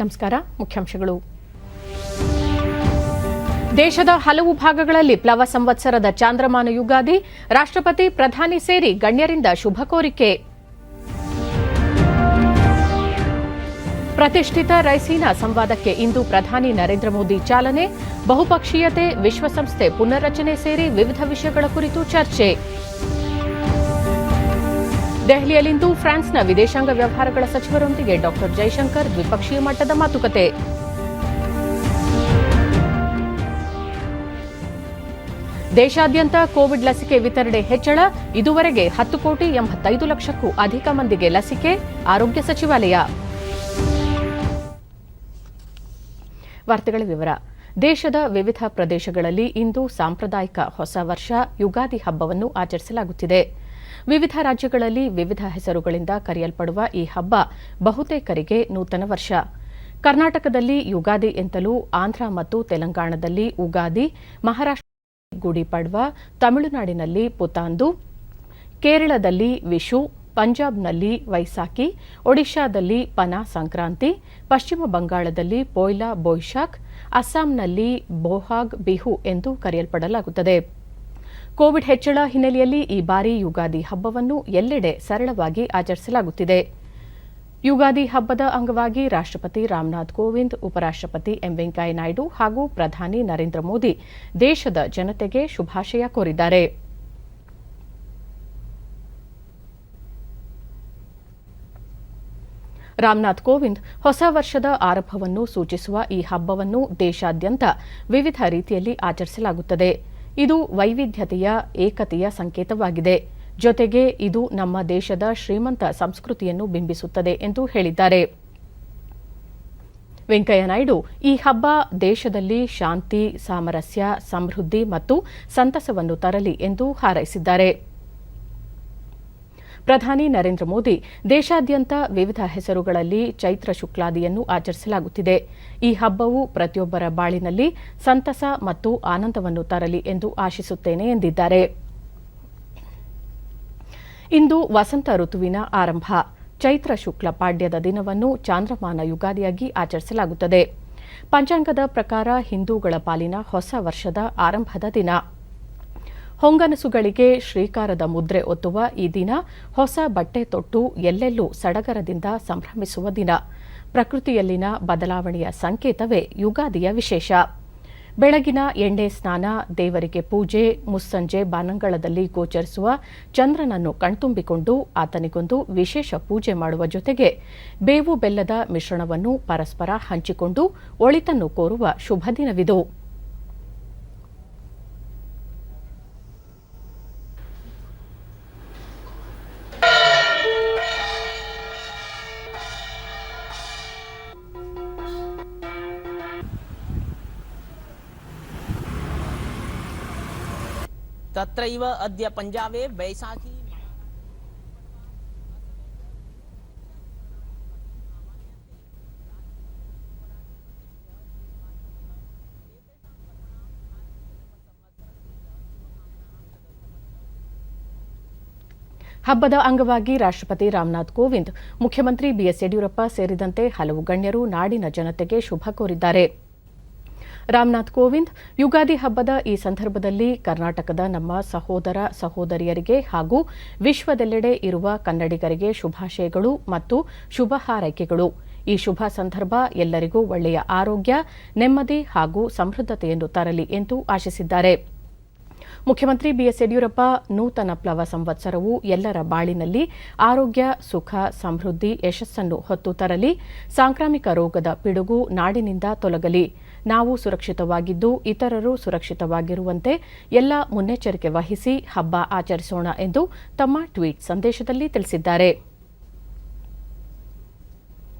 ನಮಸ್ಕಾರ. ಮುಖ್ಯಾಂಶಗಳು. ದೇಶದ ಹಲವು ಭಾಗಗಳಲ್ಲಿ ಪ್ಲವ ಸಂವತ್ಸರದ ಚಾಂದ್ರಮಾನ ಯುಗಾದಿ, ರಾಷ್ಟ್ರಪತಿ ಪ್ರಧಾನಿ ಸೇರಿ ಗಣ್ಯರಿಂದ ಶುಭ ಕೋರಿಕೆ. ಪ್ರತಿಷ್ಠಿತ ರೈಸೀನಾ ಸಂವಾದಕ್ಕೆ ಇಂದು ಪ್ರಧಾನಿ ನರೇಂದ್ರ ಮೋದಿ ಚಾಲನೆ, ಬಹುಪಕ್ಷೀಯತೆ, ವಿಶ್ವಸಂಸ್ಥೆ ಪುನರ್ರಚನೆ ಸೇರಿ ವಿವಿಧ ವಿಷಯಗಳ ಕುರಿತು ಚರ್ಚೆ. ದೆಹಲಿಯಲ್ಲಿಂದು ಫ್ರಾನ್ಸ್ನ ವಿದೇಶಾಂಗ ವ್ಯವಹಾರಗಳ ಸಚಿವರೊಂದಿಗೆ ಡಾ ಜೈಶಂಕರ್ ದ್ವಿಪಕ್ಷೀಯ ಮಟ್ಟದ ಮಾತುಕತೆ. ದೇಶಾದ್ಯಂತ ಕೋವಿಡ್ ಲಸಿಕೆ ವಿತರಣೆ ಹೆಚ್ಚಳ, ಇದುವರೆಗೆ 10,85,00,000ಕ್ಕೂ ಅಧಿಕ ಮಂದಿಗೆ ಲಸಿಕೆ, ಆರೋಗ್ಯ ಸಚಿವಾಲಯ. ವಾರ್ತೆಗಳ ವಿವರ. ದೇಶದ ವಿವಿಧ ಪ್ರದೇಶಗಳಲ್ಲಿ ಇಂದು ಸಾಂಪ್ರದಾಯಿಕ ಹೊಸ ವರ್ಷ ಯುಗಾದಿ ಹಬ್ಬವನ್ನು ಆಚರಿಸಲಾಗುತ್ತಿದೆ. ವಿವಿಧ ರಾಜ್ಯಗಳಲ್ಲಿ ವಿವಿಧ ಹೆಸರುಗಳಿಂದ ಕರೆಯಲ್ಪಡುವ ಈ ಹಬ್ಬ ಬಹುತೇಕರಿಗೆ ನೂತನ ವರ್ಷ. ಕರ್ನಾಟಕದಲ್ಲಿ ಯುಗಾದಿ ಎಂತಲೂ, ಆಂಧ್ರ ಮತ್ತು ತೆಲಂಗಾಣದಲ್ಲಿ ಉಗಾದಿ, ಮಹಾರಾಷ್ಟ್ರದಲ್ಲಿ ಗುಡಿ ಪಡ್ವಾ, ತಮಿಳುನಾಡಿನಲ್ಲಿ ಪುತಾಂದು, ಕೇರಳದಲ್ಲಿ ವಿಶು, ಪಂಜಾಬ್ನಲ್ಲಿ ವೈಸಾಖಿ, ಒಡಿಶಾದಲ್ಲಿ ಪನಾ ಸಂಕ್ರಾಂತಿ, ಪಶ್ಚಿಮ ಬಂಗಾಳದಲ್ಲಿ ಪೋಯ್ಲಾ ಬೊಯಿಶಾಖ್, ಅಸ್ಸಾಂನಲ್ಲಿ ಬೋಹಾಗ್ ಬಿಹು ಎಂದು ಕರೆಯಲ್ಪಡಲಾಗುತ್ತದೆ. ಕೋವಿಡ್ ಹೆಚ್ಚಳ ಹಿನ್ನೆಲೆಯಲ್ಲಿ ಈ ಬಾರಿ ಯುಗಾದಿ ಹಬ್ಬವನ್ನು ಎಲ್ಲೆಡೆ ಸರಳವಾಗಿ ಆಚರಿಸಲಾಗುತ್ತಿದೆ. ಯುಗಾದಿ ಹಬ್ಬದ ಅಂಗವಾಗಿ ರಾಷ್ಟ್ರಪತಿ ರಾಮನಾಥ್ ಕೋವಿಂದ್, ಉಪರಾಷ್ಟ್ರಪತಿ ವೆಂಕಯ್ಯ ನಾಯ್ಡು ಹಾಗೂ ಪ್ರಧಾನಿ ನರೇಂದ್ರ ಮೋದಿ ದೇಶದ ಜನತೆಗೆ ಶುಭಾಶಯ ಕೋರಿದ್ದಾರೆ. ರಾಮನಾಥ್ ಕೋವಿಂದ್ ಹೊಸ ವರ್ಷದ ಆರಂಭವನ್ನು ಸೂಚಿಸುವ ಈ ಹಬ್ಬವನ್ನು ದೇಶಾದ್ಯಂತ ವಿವಿಧ ರೀತಿಯಲ್ಲಿ ಆಚರಿಸಲಾಗುತ್ತದೆ. ಇದು ವೈವಿಧ್ಯತೆಯ, ಏಕತೆಯ ಸಂಕೇತವಾಗಿದೆ. ಜೊತೆಗೆ ಇದು ನಮ್ಮ ದೇಶದ ಶ್ರೀಮಂತ ಸಂಸ್ಕೃತಿಯನ್ನು ಬಿಂಬಿಸುತ್ತದೆ ಎಂದು ಹೇಳಿದ್ದಾರೆ. ವೆಂಕಯ್ಯ ನಾಯ್ಡು ಈ ಹಬ್ಬ ದೇಶದಲ್ಲಿ ಶಾಂತಿ, ಸಾಮರಸ್ಯ, ಸಮೃದ್ಧಿ ಮತ್ತು ಸಂತಸವನ್ನು ತರಲಿ ಎಂದು ಹಾರೈಸಿದ್ದಾರೆ. ಪ್ರಧಾನಿ ನರೇಂದ್ರ ಮೋದಿ, ದೇಶಾದ್ಯಂತ ವಿವಿಧ ಹೆಸರುಗಳಲ್ಲಿ ಚೈತ್ರ ಶುಕ್ಲಾದಿಯನ್ನು ಆಚರಿಸಲಾಗುತ್ತಿದೆ. ಈ ಹಬ್ಬವು ಪ್ರತಿಯೊಬ್ಬರ ಬಾಳಿನಲ್ಲಿ ಸಂತಸ ಮತ್ತು ಆನಂದವನ್ನು ತರಲಿ ಎಂದು ಆಶಿಸುತ್ತೇನೆ ಎಂದಿದ್ದಾರೆ. ಇಂದು ವಸಂತ ಋತುವಿನ ಆರಂಭ. ಚೈತ್ರ ಶುಕ್ಲ ಪಾಡ್ಯದ ದಿನವನ್ನು ಚಾಂದ್ರಮಾನ ಯುಗಾದಿಯಾಗಿ ಆಚರಿಸಲಾಗುತ್ತದೆ. ಪಂಚಾಂಗದ ಪ್ರಕಾರ ಹಿಂದೂಗಳ ಪಾಲಿನ ಹೊಸ ವರ್ಷದ ಆರಂಭದ ದಿನ. ಹೊಂಗನಸುಗಳಿಗೆ ಶ್ರೀಕಾರದ ಮುದ್ರೆ ಒತ್ತುವ ಈ ದಿನ ಹೊಸ ಬಟ್ಟೆ ತೊಟ್ಟು ಎಲ್ಲೆಲ್ಲೂ ಸಡಗರದಿಂದ ಸಂಭ್ರಮಿಸುವ ದಿನ. ಪ್ರಕೃತಿಯಲ್ಲಿನ ಬದಲಾವಣೆಯ ಸಂಕೇತವೇ ಯುಗಾದಿಯ ವಿಶೇಷ. ಬೆಳಗಿನ ಎಣ್ಣೆ ಸ್ನಾನ, ದೇವರಿಗೆ ಪೂಜೆ, ಮುಸ್ಸಂಜೆ ಬಾನಂಗಳದಲ್ಲಿ ಗೋಚರಿಸುವ ಚಂದ್ರನನ್ನು ಕಣ್ತುಂಬಿಕೊಂಡು ಆತನಿಗೊಂದು ವಿಶೇಷ ಪೂಜೆ ಮಾಡುವ ಜೊತೆಗೆ ಬೇವು ಬೆಲ್ಲದ ಮಿಶ್ರಣವನ್ನು ಪರಸ್ಪರ ಹಂಚಿಕೊಂಡು ಒಳಿತನ್ನು ಕೋರುವ ಶುಭ ದಿನವಿದು. तत्रैव अद्य पंजाबे वैशाखी ಹಬ್ಬದ ಅಂಗವಾಗಿ ರಾಷ್ಟ್ರಪತಿ ರಾಮನಾಥ್ ಕೋವಿಂದ್, ಮುಖ್ಯಮಂತ್ರಿ ಬಿಎಸ್ ಯಡಿಯೂರಪ್ಪ ಸೇರಿದಂತೆ ಹಲವು ಗಣ್ಯರು ನಾಡಿನ ಜನತೆಗೆ ಶುಭ ಕೋರಿದ್ದಾರೆ. ರಾಮನಾಥ್ ಕೋವಿಂದ್ ಯುಗಾದಿ ಹಬ್ಬದ ಈ ಸಂದರ್ಭದಲ್ಲಿ ಕರ್ನಾಟಕದ ನಮ್ಮ ಸಹೋದರ ಸಹೋದರಿಯರಿಗೆ ಹಾಗೂ ವಿಶ್ವದೆಲ್ಲೆಡೆ ಇರುವ ಕನ್ನಡಿಗರಿಗೆ ಶುಭಾಶಯಗಳು ಮತ್ತು ಶುಭ ಹಾರೈಕೆಗಳು. ಈ ಶುಭ ಸಂದರ್ಭ ಎಲ್ಲರಿಗೂ ಒಳ್ಳೆಯ ಆರೋಗ್ಯ, ನೆಮ್ಮದಿ ಹಾಗೂ ಸಮೃದ್ಧತೆಯನ್ನು ತರಲಿ ಎಂದು ಆಶಿಸಿದ್ದಾರೆ. ಮುಖ್ಯಮಂತ್ರಿ ಬಿಎಸ್ ಯಡಿಯೂರಪ್ಪ, ನೂತನ ಪ್ಲವ ಸಂವತ್ಸರವು ಎಲ್ಲರ ಬಾಳಿನಲ್ಲಿ ಆರೋಗ್ಯ, ಸುಖ, ಸಮೃದ್ಧಿ, ಯಶಸ್ಸನ್ನು ಹೊತ್ತು ತರಲಿ. ಸಾಂಕ್ರಾಮಿಕ ರೋಗದ ಪಿಡುಗು ನಾಡಿನಿಂದ ತೊಲಗಲಿ. ನಾವು ಸುರಕ್ಷಿತವಾಗಿದ್ದು ಇತರರು ಸುರಕ್ಷಿತವಾಗಿರುವಂತೆ ಎಲ್ಲ ಮುನ್ನೆಚ್ಚರಿಕೆ ವಹಿಸಿ ಹಬ್ಬ ಆಚರಿಸೋಣ ಎಂದು ತಮ್ಮ ಟ್ವೀಟ್ ಸಂದೇಶದಲ್ಲಿ ತಿಳಿಸಿದ್ದಾರೆ.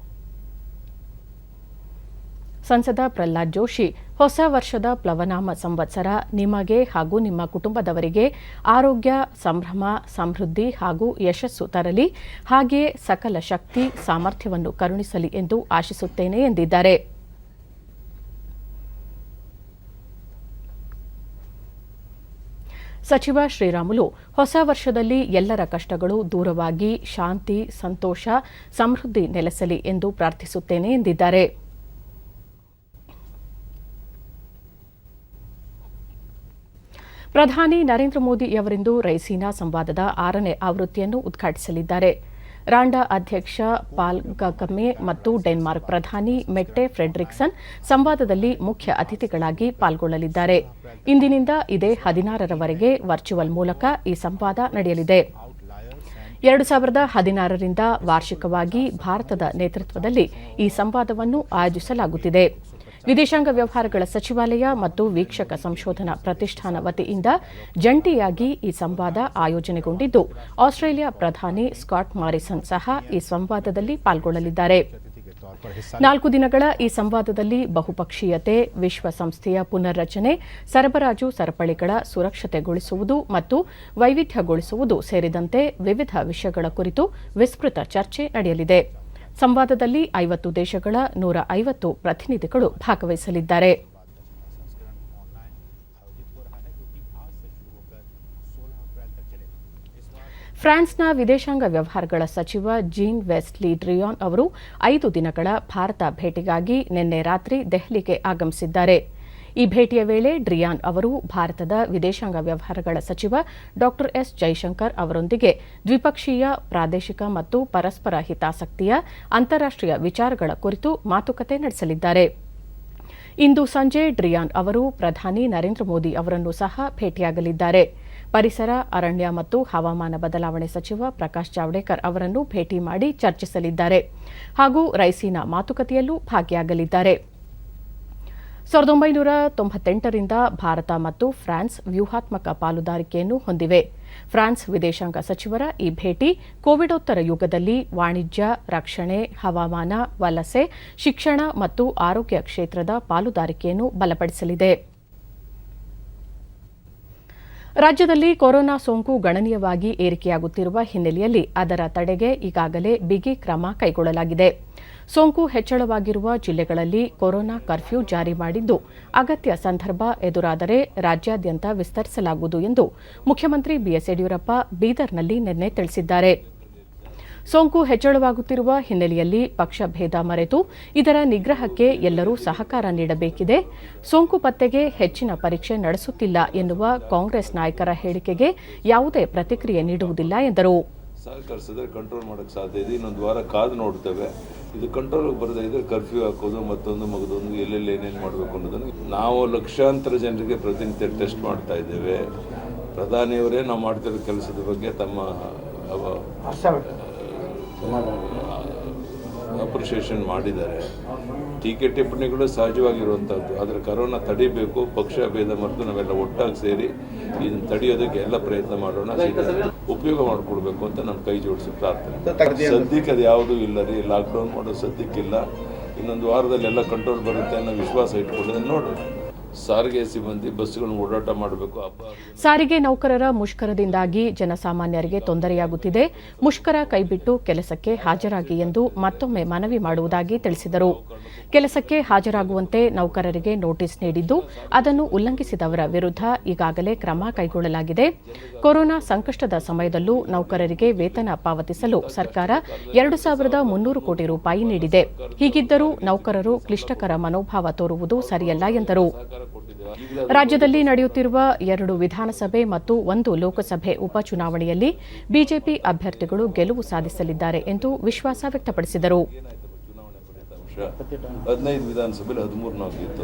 ಸಂಸದ ಪ್ರಹ್ಲಾದ್ ಜೋಶಿ, ಹೊಸ ವರ್ಷದ ಪ್ಲವನಾಮ ಸಂವತ್ಸರ ನಿಮಗೆ ಹಾಗೂ ನಿಮ್ಮ ಕುಟುಂಬದವರಿಗೆ ಆರೋಗ್ಯ, ಸಂಭ್ರಮ, ಸಮೃದ್ಧಿ ಹಾಗೂ ಯಶಸ್ಸು ತರಲಿ. ಹಾಗೆಯೇ ಸಕಲ ಶಕ್ತಿ, ಸಾಮರ್ಥ್ಯವನ್ನು ಕರುಣಿಸಲಿ ಎಂದು ಆಶಿಸುತ್ತೇನೆ ಎಂದಿದ್ದಾರೆ. ಸಚಿವ ಶ್ರೀರಾಮುಲು, ಹೊಸ ವರ್ಷದಲ್ಲಿ ಎಲ್ಲರ ಕಷ್ಟಗಳು ದೂರವಾಗಿ ಶಾಂತಿ, ಸಂತೋಷ, ಸಮೃದ್ಧಿ ನೆಲೆಸಲಿ ಎಂದು ಪ್ರಾರ್ಥಿಸುತ್ತೇನೆ ಎಂದಿದ್ದಾರೆ. ಪ್ರಧಾನಿ ನರೇಂದ್ರ ಮೋದಿಯವರಿಂದು ರೈಸೀನಾ ಸಂವಾದದ 6ನೇ ಆವೃತ್ತಿಯನ್ನು ಉದ್ಘಾಟಿಸಲಿದ್ದಾರೆ. ರಾಂಡಾ ಅಧ್ಯಕ್ಷ ಪಾಲ್ ಕಗಮೆ ಮತ್ತು ಡೆನ್ಮಾರ್ಕ್ ಪ್ರಧಾನಿ ಮೆಟ್ಟೆ ಫ್ರೆಡ್ರಿಕ್ಸನ್ ಸಂವಾದದಲ್ಲಿ ಮುಖ್ಯ ಅತಿಥಿಗಳಾಗಿ ಪಾಲ್ಗೊಳ್ಳಲಿದ್ದಾರೆ. ಇಂದಿನಿಂದ ಇದೇ 16ರವರೆಗೆ ವರ್ಚುವಲ್ ಮೂಲಕ ಈ ಸಂವಾದ ನಡೆಯಲಿದೆ. 2016ರಿಂದ ವಾರ್ಷಿಕವಾಗಿ ಭಾರತದ ನೇತೃತ್ವದಲ್ಲಿ ಈ ಸಂವಾದವನ್ನು ಆಯೋಜಿಸಲಾಗುತ್ತಿದೆ. ವಿದೇಶಾಂಗ ವ್ಯವಹಾರಗಳ ಸಚಿವಾಲಯ ಮತ್ತು ವೀಕ್ಷಕ ಸಂಶೋಧನಾ ಪ್ರತಿಷ್ಠಾನ ವತಿಯಿಂದ ಜಂಟಿಯಾಗಿ ಈ ಸಂವಾದ ಆಯೋಜನೆಗೊಂಡಿದ್ದು, ಆಸ್ಟ್ರೇಲಿಯಾ ಪ್ರಧಾನಿ ಸ್ಕಾಟ್ ಮಾರಿಸನ್ ಸಹ ಈ ಸಂವಾದದಲ್ಲಿ ಪಾಲ್ಗೊಳ್ಳಲಿದ್ದಾರೆ. 4 ದಿನಗಳ ಈ ಸಂವಾದದಲ್ಲಿ ಬಹುಪಕ್ಷೀಯತೆ, ವಿಶ್ವಸಂಸ್ಥೆಯ ಪುನರ್ರಚನೆ, ಸರಬರಾಜು ಸರಪಳಿಗಳ ಸುರಕ್ಷತೆಗೊಳಿಸುವುದು ಮತ್ತು ವೈವಿಧ್ಯಗೊಳಿಸುವುದು ಸೇರಿದಂತೆ ವಿವಿಧ ವಿಷಯಗಳ ಕುರಿತು ವಿಸ್ತೃತ ಚರ್ಚೆ ನಡೆಯಲಿದೆ. ಸಂವಾದದಲ್ಲಿ 50 ದೇಶಗಳ 150 ಪ್ರತಿನಿಧಿಗಳು ಭಾಗವಹಿಸಲಿದ್ದಾರೆ. ಫ್ರಾನ್ಸ್ನ ವಿದೇಶಾಂಗ ವ್ಯವಹಾರಗಳ ಸಚಿವ ಜೀನ್ ವೆಸ್ ಲಿ ಡ್ರಿಯಾನ್ ಅವರು 5 ದಿನಗಳ ಭಾರತ ಭೇಟಿಗಾಗಿ ನಿನ್ನೆ ರಾತ್ರಿ ದೆಹಲಿಗೆ ಆಗಮಿಸಿದ್ದಾರೆ. ಈ ಭೇಟಿಯ ವೇಳೆ ಡ್ರಿಯಾನ್ ಅವರು ಭಾರತದ ವಿದೇಶಾಂಗ ವ್ಯವಹಾರಗಳ ಸಚಿವ ಡಾ ಎಸ್ ಜೈಶಂಕರ್ ಅವರೊಂದಿಗೆ ದ್ವಿಪಕ್ಷೀಯ, ಪ್ರಾದೇಶಿಕ ಮತ್ತು ಪರಸ್ಪರ ಹಿತಾಸಕ್ತಿಯ ಅಂತಾರಾಷ್ಟೀಯ ವಿಚಾರಗಳ ಕುರಿತು ಮಾತುಕತೆ ನಡೆಸಲಿದ್ದಾರೆ. ಇಂದು ಸಂಜೆ ಡ್ರಿಯಾನ್ ಅವರು ಪ್ರಧಾನಿ ನರೇಂದ್ರ ಮೋದಿ ಅವರನ್ನು ಸಹ ಭೇಟಿಯಾಗಲಿದ್ದಾರೆ. ಪರಿಸರ, ಅರಣ್ಯ ಮತ್ತು ಹವಾಮಾನ ಬದಲಾವಣೆ ಸಚಿವ ಪ್ರಕಾಶ್ ಜಾವಡೇಕರ್ ಅವರನ್ನು ಭೇಟಿ ಮಾಡಿ ಚರ್ಚಿಸಲಿದ್ದಾರೆ ಹಾಗೂ ರೈಸೀನಾ ಮಾತುಕತೆಯಲ್ಲೂ ಭಾಗಿಯಾಗಲಿದ್ದಾರೆ. 1998ರಿಂದ ಭಾರತ ಮತ್ತು ಫ್ರಾನ್ಸ್ ವ್ಯೂಹಾತ್ಮಕ ಪಾಲುದಾರಿಕೆಯನ್ನು ಹೊಂದಿವೆ. ಫ್ರಾನ್ಸ್ ವಿದೇಶಾಂಗ ಸಚಿವರ ಈ ಭೇಟಿ ಕೋವಿಡೋತ್ತರ ಯುಗದಲ್ಲಿ ವಾಣಿಜ್ಯ, ರಕ್ಷಣೆ, ಹವಾಮಾನ, ವಲಸೆ, ಶಿಕ್ಷಣ ಮತ್ತು ಆರೋಗ್ಯ ಕ್ಷೇತ್ರದ ಪಾಲುದಾರಿಕೆಯನ್ನು ಬಲಪಡಿಸಲಿದೆ. ರಾಜ್ಯದಲ್ಲಿ ಕೊರೋನಾ ಸೋಂಕು ಗಣನೀಯವಾಗಿ ಏರಿಕೆಯಾಗುತ್ತಿರುವ ಹಿನ್ನೆಲೆಯಲ್ಲಿ ಅದರ ತಡೆಗೆ ಈಗಾಗಲೇ ಬಿಗಿ ಕ್ರಮ ಕೈಗೊಳ್ಳಲಾಗಿದೆ. ಸೋಂಕು ಹೆಚ್ಚಳವಾಗಿರುವ ಜಿಲ್ಲೆಗಳಲ್ಲಿ ಕೊರೋನಾ ಕರ್ಫ್ಯೂ ಜಾರಿ ಮಾಡಿದ್ದು, ಅಗತ್ಯ ಸಂದರ್ಭ ಎದುರಾದರೆ ರಾಜ್ಯಾದ್ಯಂತ ವಿಸ್ತರಿಸಲಾಗುವುದು ಎಂದು ಮುಖ್ಯಮಂತ್ರಿ ಬಿಎಸ್ ಯಡಿಯೂರಪ್ಪ ಬೀದರ್ನಲ್ಲಿ ನಿನ್ನೆ ತಿಳಿಸಿದ್ದಾರೆ. ಸೋಂಕು ಹೆಚ್ಚಳವಾಗುತ್ತಿರುವ ಹಿನ್ನೆಲೆಯಲ್ಲಿ ಪಕ್ಷಭೇದ ಮರೆತು ಇದರ ನಿಗ್ರಹಕ್ಕೆ ಎಲ್ಲರೂ ಸಹಕಾರ ನೀಡಬೇಕಿದೆ. ಸೋಂಕು ಪತ್ತೆಗೆ ಹೆಚ್ಚಿನ ಪರೀಕ್ಷೆ ನಡೆಸುತ್ತಿಲ್ಲ ಎನ್ನುವ ಕಾಂಗ್ರೆಸ್ ನಾಯಕರ ಹೇಳಿಕೆಗೆ ಯಾವುದೇ ಪ್ರತಿಕ್ರಿಯೆ ನೀಡುವುದಿಲ್ಲ ಎಂದರು. ಸಹಕರಿಸಿದ್ರೆ ಕಂಟ್ರೋಲ್ ಮಾಡೋಕ್ಕೆ ಸಾಧ್ಯ ಇದೆ. ಇನ್ನೊಂದು ವಾರ ಕಾದು ನೋಡ್ತೇವೆ. ಇದು ಕಂಟ್ರೋಲ್ಗೆ ಬರದೇ ಇದ್ರೆ ಕರ್ಫ್ಯೂ ಹಾಕೋದು, ಮತ್ತೊಂದು ಮಗದೊಂದು, ಎಲ್ಲೆಲ್ಲಿ ಏನೇನು ಮಾಡಬೇಕು ಅನ್ನೋದನ್ನು ನಾವು ಲಕ್ಷಾಂತರ ಜನರಿಗೆ ಪ್ರತಿನಿತ್ಯ ಟೆಸ್ಟ್ ಮಾಡ್ತಾ ಇದ್ದೇವೆ. ಪ್ರಧಾನಿಯವರೇ ನಾವು ಮಾಡ್ತಿರೋ ಕೆಲಸದ ಬಗ್ಗೆ ತಮ್ಮ ಅಪ್ರಿಷಿಯೇಷನ್ ಮಾಡಿದ್ದಾರೆ. ಟೀಕೆ ಟಿಪ್ಪಣಿಗಳು ಸಹಜವಾಗಿರುವಂಥದ್ದು. ಆದರೆ ಕರೋನಾ ತಡಿಬೇಕು, ಪಕ್ಷ ಭೇದ ಮರೆತು ನಾವೆಲ್ಲ ಒಟ್ಟಾಗಿ ಸೇರಿ ಇದನ್ನು ತಡೆಯೋದಕ್ಕೆ ಎಲ್ಲ ಪ್ರಯತ್ನ ಮಾಡೋಣ, ಉಪಯೋಗ ಮಾಡಿಕೊಡ್ಬೇಕು ಅಂತ ನಾನು ಕೈ ಜೋಡಿಸಿ ಪ್ರಾರ್ಥನೆ. ಸದ್ಯಕ್ಕೆ ಅದು ಯಾವುದೂ ಇಲ್ಲ ರೀ, ಲಾಕ್ಡೌನ್ ಮಾಡೋ ಸದ್ಯಕ್ಕಿಲ್ಲ. ಇನ್ನೊಂದು ವಾರದಲ್ಲಿ ಎಲ್ಲ ಕಂಟ್ರೋಲ್ ಬರುತ್ತೆ ಅನ್ನೋ ವಿಶ್ವಾಸ ಇಟ್ಕೊಂಡಿದ್ದೇನೆ. ನೋಡೋಣ. ಸಾರಿಗೆ ಸಿಬ್ಬಂದಿ ಬಸ್ಗಳನ್ನು ಓಡಾಟ ಮಾಡಬೇಕು. ಸಾರಿಗೆ ನೌಕರರ ಮುಷ್ಕರದಿಂದಾಗಿ ಜನಸಾಮಾನ್ಯರಿಗೆ ತೊಂದರೆಯಾಗುತ್ತಿದೆ. ಮುಷ್ಕರ ಕೈಬಿಟ್ಟು ಕೆಲಸಕ್ಕೆ ಹಾಜರಾಗಿ ಎಂದು ಮತ್ತೊಮ್ಮೆ ಮನವಿ ಮಾಡುವುದಾಗಿ ತಿಳಿಸಿದರು. ಕೆಲಸಕ್ಕೆ ಹಾಜರಾಗುವಂತೆ ನೌಕರರಿಗೆ ನೋಟಿಸ್ ನೀಡಿದ್ದು, ಅದನ್ನು ಉಲ್ಲಂಘಿಸಿದವರ ವಿರುದ್ಧ ಈಗಾಗಲೇ ಕ್ರಮ ಕೈಗೊಳ್ಳಲಾಗಿದೆ. ಕೊರೋನಾ ಸಂಕಷ್ಟದ ಸಮಯದಲ್ಲೂ ನೌಕರರಿಗೆ ವೇತನ ಪಾವತಿಸಲು ಸರ್ಕಾರ 2,300 ಕೋಟಿ ರೂಪಾಯಿ ನೀಡಿದೆ. ಹೀಗಿದ್ದರೂ ನೌಕರರು ಕ್ಲಿಷ್ಟಕರ ಮನೋಭಾವ ತೋರುವುದು ಸರಿಯಲ್ಲ ಎಂದರು. ರಾಜ್ಯದಲ್ಲಿ ನಡೆಯುತ್ತಿರುವ 2 ವಿಧಾನಸಭೆ ಮತ್ತು 1 ಲೋಕಸಭೆ ಉಪಚುನಾವಣೆಯಲ್ಲಿ ಬಿಜೆಪಿ ಅಭ್ಯರ್ಥಿಗಳು ಗೆಲುವು ಸಾಧಿಸಲಿದ್ದಾರೆ ಎಂದು ವಿಶ್ವಾಸ ವ್ಯಕ್ತಪಡಿಸಿದರು. 15 ವಿಧಾನಸಭೆಯಲ್ಲಿ 13 ನಾವು ಗೆದ್ದು,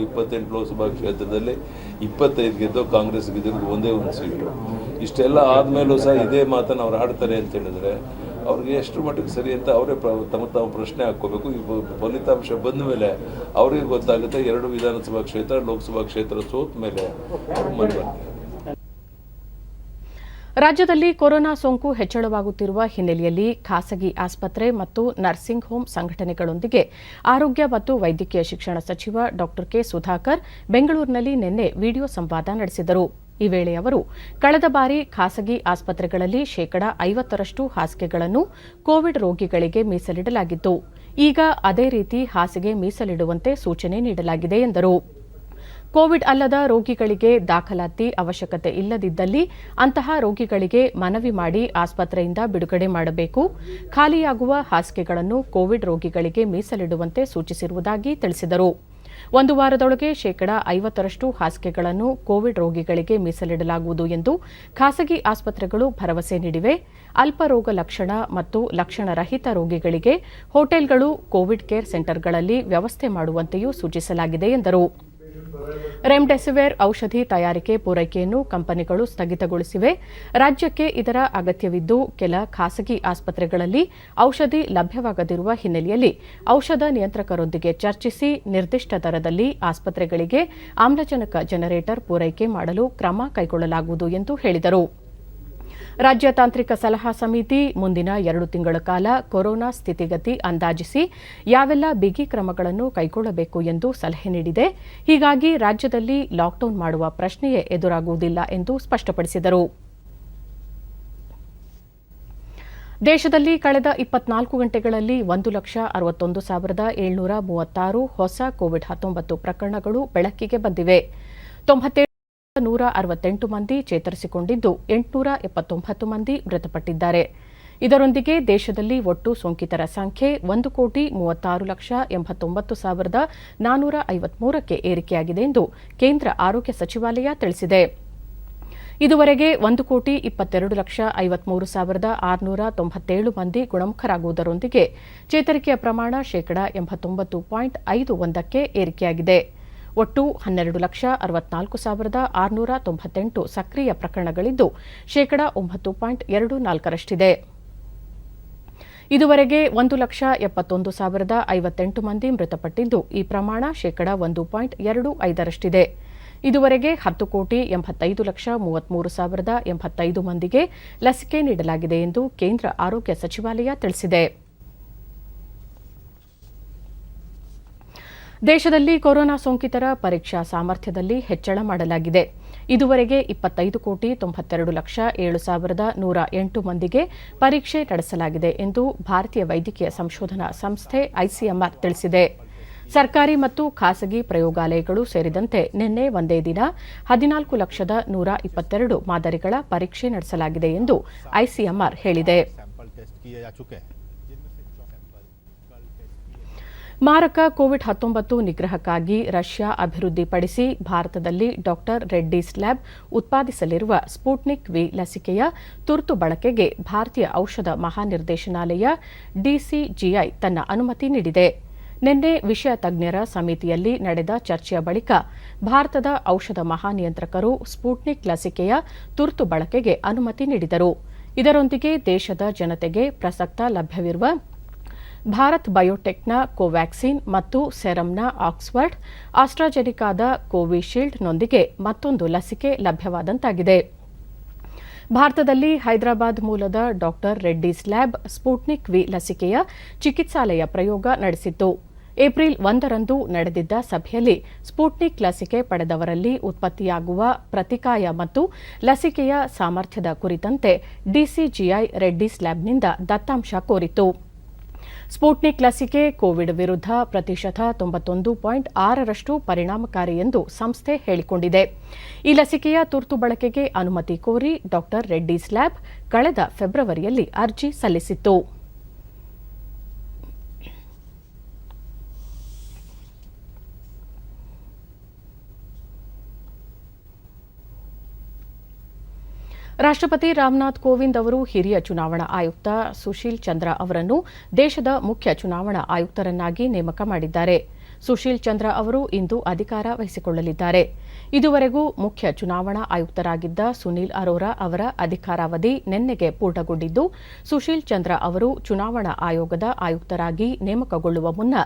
28 ಲೋಕಸಭಾ ಕ್ಷೇತ್ರದಲ್ಲಿ 25 ಗೆದ್ದು, ಕಾಂಗ್ರೆಸ್ ಗೆದ್ದಿರೋದು ಒಂದೇ ಒಂದು ಸೀಟು. ಇಷ್ಟೆಲ್ಲ ಆದ್ಮೇಲೂ ಸಹ ಇದೇ ಮಾತನ್ನು ಅವ್ರು ಆಡ್ತಾರೆ ಅಂತ ಹೇಳಿದ್ರೆ ಅವ್ರಿಗೆ ಎಷ್ಟು ಮಟ್ಟಿಗೆ ಸರಿ ಅಂತ ಅವರೇ ತಮ್ಮ ಪ್ರಶ್ನೆ ಹಾಕ್ಕೋಬೇಕು. ಈ ಫಲಿತಾಂಶ ಬಂದ ಮೇಲೆ ಅವ್ರಿಗೆ ಗೊತ್ತಾಗುತ್ತೆ. 2 ವಿಧಾನಸಭಾ ಕ್ಷೇತ್ರ, ಲೋಕಸಭಾ ಕ್ಷೇತ್ರ ಸೋತ ಮೇಲೆ ಅವರು ಮನೆ. ರಾಜ್ಯದಲ್ಲಿ ಕೊರೋನಾ ಸೋಂಕು ಹೆಚ್ಚಳವಾಗುತ್ತಿರುವ ಹಿನ್ನೆಲೆಯಲ್ಲಿ ಖಾಸಗಿ ಆಸ್ಪತ್ರೆ ಮತ್ತು ನರ್ಸಿಂಗ್ ಹೋಂ ಸಂಘಟನೆಗಳೊಂದಿಗೆ ಆರೋಗ್ಯ ಮತ್ತು ವೈದ್ಯಕೀಯ ಶಿಕ್ಷಣ ಸಚಿವ ಡಾ ಕೆ ಸುಧಾಕರ್ ಬೆಂಗಳೂರಿನಲ್ಲಿ ನಿನ್ನೆ ವಿಡಿಯೋ ಸಂವಾದ ನಡೆಸಿದರು. ಈ ವೇಳೆ ಅವರು ಕಳೆದ ಬಾರಿ ಖಾಸಗಿ ಆಸ್ಪತ್ರೆಗಳಲ್ಲಿ 50% ಹಾಸಿಗೆಗಳನ್ನು ಕೋವಿಡ್ ರೋಗಿಗಳಿಗೆ ಮೀಸಲಿಡಲಾಗಿತ್ತು. ಈಗ ಅದೇ ರೀತಿ ಹಾಸಿಗೆ ಮೀಸಲಿಡುವಂತೆ ಸೂಚನೆ ನೀಡಲಾಗಿದೆ ಎಂದರು. ಕೋವಿಡ್ ಅಲ್ಲದ ರೋಗಿಗಳಿಗೆ ದಾಖಲಾತಿ ಅವಶ್ಯಕತೆ ಇಲ್ಲದಿದ್ದಲ್ಲಿ ಅಂತಹ ರೋಗಿಗಳಿಗೆ ಮನವಿ ಮಾಡಿ ಆಸ್ಪತ್ರೆಯಿಂದ ಬಿಡುಗಡೆ ಮಾಡಬೇಕು. ಖಾಲಿಯಾಗುವ ಹಾಸಿಗೆಗಳನ್ನು ಕೋವಿಡ್ ರೋಗಿಗಳಿಗೆ ಮೀಸಲಿಡುವಂತೆ ಸೂಚಿಸಿರುವುದಾಗಿ ತಿಳಿಸಿದರು. ಒಂದು ವಾರದೊಳಗೆ 50% ಹಾಸಿಗೆಗಳನ್ನು ಕೋವಿಡ್ ರೋಗಿಗಳಿಗೆ ಮೀಸಲಿಡಲಾಗುವುದು ಎಂದು ಖಾಸಗಿ ಆಸ್ಪತ್ರೆಗಳು ಭರವಸೆ ನೀಡಿವೆ. ಅಲ್ಪ ರೋಗ ಲಕ್ಷಣ ಮತ್ತು ಲಕ್ಷಣರಹಿತ ರೋಗಿಗಳಿಗೆ ಹೋಟೆಲ್ಗಳು ಕೋವಿಡ್ ಕೇರ್ ಸೆಂಟರ್ಗಳಲ್ಲಿ ವ್ಯವಸ್ಥೆ ಮಾಡುವಂತೆಯೂ ಸೂಚಿಸಲಾಗಿದೆ ಎಂದರು. ರೆಮ್ಡೆಸಿವಿರ್ ಔಷಧಿ ತಯಾರಿಕೆ ಪೂರೈಕೆಯನ್ನು ಕಂಪನಿಗಳು ಸ್ಥಗಿತಗೊಳಿಸಿವೆ. ರಾಜ್ಯಕ್ಕೆ ಇದರ ಅಗತ್ಯವಿದ್ದು ಕೆಲ ಖಾಸಗಿ ಆಸ್ಪತ್ರೆಗಳಲ್ಲಿ ಔಷಧಿ ಲಭ್ಯವಾಗದಿರುವ ಹಿನ್ನೆಲೆಯಲ್ಲಿ ಔಷಧ ನಿಯಂತ್ರಕರೊಂದಿಗೆ ಚರ್ಚಿಸಿ ನಿರ್ದಿಷ್ಟ ದರದಲ್ಲಿ ಆಸ್ಪತ್ರೆಗಳಿಗೆ ಆಮ್ಲಜನಕ ಜನರೇಟರ್ ಪೂರೈಕೆ ಮಾಡಲು ಕ್ರಮ ಕೈಗೊಳ್ಳಲಾಗುವುದು ಎಂದು ಹೇಳಿದರು. ರಾಜ್ಯ ತಾಂತ್ರಿಕ ಸಲಹಾ ಸಮಿತಿ ಮುಂದಿನ 2 ತಿಂಗಳ ಕಾಲ ಕೊರೋನಾ ಸ್ಥಿತಿಗತಿ ಅಂದಾಜಿಸಿ ಯಾವೆಲ್ಲ ಬಿಗಿ ಕ್ರಮಗಳನ್ನು ಕೈಗೊಳ್ಳಬೇಕು ಎಂದು ಸಲಹೆ ನೀಡಿದೆ. ಹೀಗಾಗಿ ರಾಜ್ಯದಲ್ಲಿ ಲಾಕ್ಡೌನ್ ಮಾಡುವ ಪ್ರಶ್ನೆಯೇ ಎದುರಾಗುವುದಿಲ್ಲ ಎಂದು ಸ್ಪಷ್ಟಪಡಿಸಿದರು. ದೇಶದಲ್ಲಿ ಕಳೆದ 24 ಗಂಟೆಗಳಲ್ಲಿ 1,61,736 ಹೊಸ ಕೋವಿಡ್-19 ಪ್ರಕರಣಗಳು ಬೆಳಕಿಗೆ ಬಂದಿವೆ. 168 ಮಂದಿ ಚೇತರಿಸಿಕೊಂಡಿದ್ದು 879 ಮಂದಿ ಮೃತಪಟ್ಟಿದ್ದಾರೆ. ಇದರೊಂದಿಗೆ ದೇಶದಲ್ಲಿ ಒಟ್ಟು ಸೋಂಕಿತರ ಸಂಖ್ಯೆ 1,36,89,453ಕ್ಕೆ ಏರಿಕೆಯಾಗಿದೆ ಎಂದು ಕೇಂದ್ರ ಆರೋಗ್ಯ ಸಚಿವಾಲಯ ತಿಳಿಸಿದೆ. ಇದುವರೆಗೆ 1,22,53,697 ಮಂದಿ ಗುಣಮುಖರಾಗುವುದರೊಂದಿಗೆ ಚೇತರಿಕೆಯ ಪ್ರಮಾಣ 89.51ಕ್ಕೆ ಏರಿಕೆಯಾಗಿದೆ. ಒಟ್ಟು 12,64,698 ಸಕ್ರಿಯ ಪ್ರಕರಣಗಳಿದ್ದು 9.24ರಷ್ಟಿದೆ. ಇದುವರೆಗೆ 1,71,058 ಮಂದಿ ಮೃತಪಟ್ಟಿದ್ದು ಈ ಪ್ರಮಾಣ 1.25ರಷ್ಟಿದೆ. ಇದುವರೆಗೆ 10,85,33,085 ಮಂದಿಗೆ ಲಸಿಕೆ ನೀಡಲಾಗಿದೆ ಎಂದು ಕೇಂದ್ರ ಆರೋಗ್ಯ ಸಚಿವಾಲಯ ತಿಳಿಸಿದೆ. ದೇಶದಲ್ಲಿ ಕೊರೋನಾ ಸೋಂಕಿತರ ಪರೀಕ್ಷಾ ಸಾಮರ್ಥ್ಯದಲ್ಲಿ ಹೆಚ್ಚಳ ಮಾಡಲಾಗಿದೆ. ಇದುವರೆಗೆ 25,92,07,108 ಮಂದಿಗೆ ಪರೀಕ್ಷೆ ನಡೆಸಲಾಗಿದೆ ಎಂದು ಭಾರತೀಯ ವೈದ್ಯಕೀಯ ಸಂಶೋಧನಾ ಸಂಸ್ಥೆ ಐಸಿಎಂಆರ್ ತಿಳಿಸಿದೆ. ಸರ್ಕಾರಿ ಮತ್ತು ಖಾಸಗಿ ಪ್ರಯೋಗಾಲಯಗಳು ಸೇರಿದಂತೆ ನಿನ್ನೆ ಒಂದೇ ದಿನ 14,122 ಮಾದರಿಗಳ ಪರೀಕ್ಷೆ ನಡೆಸಲಾಗಿದೆ ಎಂದು ಐಸಿಎಂಆರ್ ಹೇಳಿದೆ. ಮಾರಕ ಕೋವಿಡ್-19 ನಿಗ್ರಹಕ್ಕಾಗಿ ರಷ್ಯಾ ಅಭಿವೃದ್ಧಿಪಡಿಸಿ ಭಾರತದಲ್ಲಿ ಡಾಕ್ಟರ್ ರೆಡ್ಡೀಸ್ ಲ್ಯಾಬ್ ಉತ್ಪಾದಿಸಲಿರುವ ಸ್ಪುಟ್ನಿಕ್ ವಿ ಲಸಿಕೆಯ ತುರ್ತು ಬಳಕೆಗೆ ಭಾರತೀಯ ಔಷಧ ಮಹಾನಿರ್ದೇಶನಾಲಯ ಡಿಸಿಜಿಐ ತನ್ನ ಅನುಮತಿ ನೀಡಿದೆ. ನಿನ್ನೆ ವಿಷಯ ತಜ್ಞರ ಸಮಿತಿಯಲ್ಲಿ ನಡೆದ ಚರ್ಚೆಯ ಬಳಿಕ ಭಾರತದ ಔಷಧ ಮಹಾನಿಯಂತ್ರಕರು ಸ್ಪುಟ್ನಿಕ್ ಲಸಿಕೆಯ ತುರ್ತು ಬಳಕೆಗೆ ಅನುಮತಿ ನೀಡಿದರು. ಇದರೊಂದಿಗೆ ದೇಶದ ಜನತೆಗೆ ಪ್ರಸಕ್ತ ಲಭ್ಯವಿರುವ ಭಾರತ್ ಬಯೋಟೆಕ್ನ ಕೋವ್ಯಾಕ್ಸಿನ್ ಮತ್ತು ಸೆರಮ್ನ ಆಕ್ಸ್ಫರ್ಡ್ ಆಸ್ಟ್ರಾಜೆನಿಕಾದ ಕೋವಿಶೀಲ್ಡ್ನೊಂದಿಗೆ ಮತ್ತೊಂದು ಲಸಿಕೆ ಲಭ್ಯವಾದಂತಾಗಿದೆ. ಭಾರತದಲ್ಲಿ ಹೈದರಾಬಾದ್ ಮೂಲದ doctor Reddy's lab Sputnik V ಲಸಿಕೆಯ ಚಿಕಿತ್ಸಾಲಯ ಪ್ರಯೋಗ ನಡೆಸಿತ್ತು. ಏಪ್ರಿಲ್ 1ರಂದು ನಡೆದಿದ್ದ ಸಭೆಯಲ್ಲಿ ಸ್ಪುಟ್ನಿಕ್ ಲಸಿಕೆ ಪಡೆದವರಲ್ಲಿ ಉತ್ಪತ್ತಿಯಾಗುವ ಪ್ರತಿಕಾಯ ಮತ್ತು ಲಸಿಕೆಯ ಸಾಮರ್ಥ್ಯದ ಕುರಿತಂತೆ ಡಿಸಿಜಿಐ ರೆಡ್ಡೀಸ್ ಲ್ಯಾಬ್ನಿಂದ ದತ್ತಾಂಶ ಕೋರಿತು. ಸ್ಪುಟ್ನಿಕ್ ಲಸಿಕೆ ಕೋವಿಡ್ ವಿರುದ್ಧ 91.6% ಪರಿಣಾಮಕಾರಿ ಎಂದು ಸಂಸ್ಥೆ ಹೇಳಿಕೊಂಡಿದೆ. ಈ ಲಸಿಕೆಯ ತುರ್ತು ಬಳಕೆಗೆ ಅನುಮತಿ ಕೋರಿ ಡಾಕ್ಟರ್ ರೆಡ್ಡೀಸ್ ಲ್ಯಾಬ್ ಕಳೆದ ಫೆಬ್ರವರಿಯಲ್ಲಿ ಅರ್ಜಿ ಸಲ್ಲಿಸಿತ್ತು. ರಾಷ್ಟ್ರಪತಿ ರಾಮನಾಥ್ ಕೋವಿಂದ್ ಅವರು ಹಿರಿಯ ಚುನಾವಣಾ ಆಯುಕ್ತ ಸುಶೀಲ್ ಚಂದ್ರ ಅವರನ್ನು ದೇಶದ ಮುಖ್ಯ ಚುನಾವಣಾ ಆಯುಕ್ತರನ್ನಾಗಿ ನೇಮಕ ಮಾಡಿದ್ದಾರೆ. ಸುಶೀಲ್ ಚಂದ್ರ ಅವರು ಇಂದು ಅಧಿಕಾರ ವಹಿಸಿಕೊಳ್ಳಲಿದ್ದಾರೆ. ಇದುವರೆಗೂ ಮುಖ್ಯ ಚುನಾವಣಾ ಆಯುಕ್ತರಾಗಿದ್ದ ಸುನೀಲ್ ಅರೋರಾ ಅವರ ಅಧಿಕಾರಾವಧಿ ನಿನ್ನೆಗೆ ಪೂರ್ಣಗೊಂಡಿದ್ದು, ಸುಶೀಲ್ ಚಂದ್ರ ಅವರು ಚುನಾವಣಾ ಆಯೋಗದ ಆಯುಕ್ತರಾಗಿ ನೇಮಕಗೊಳ್ಳುವ ಮುನ್ನ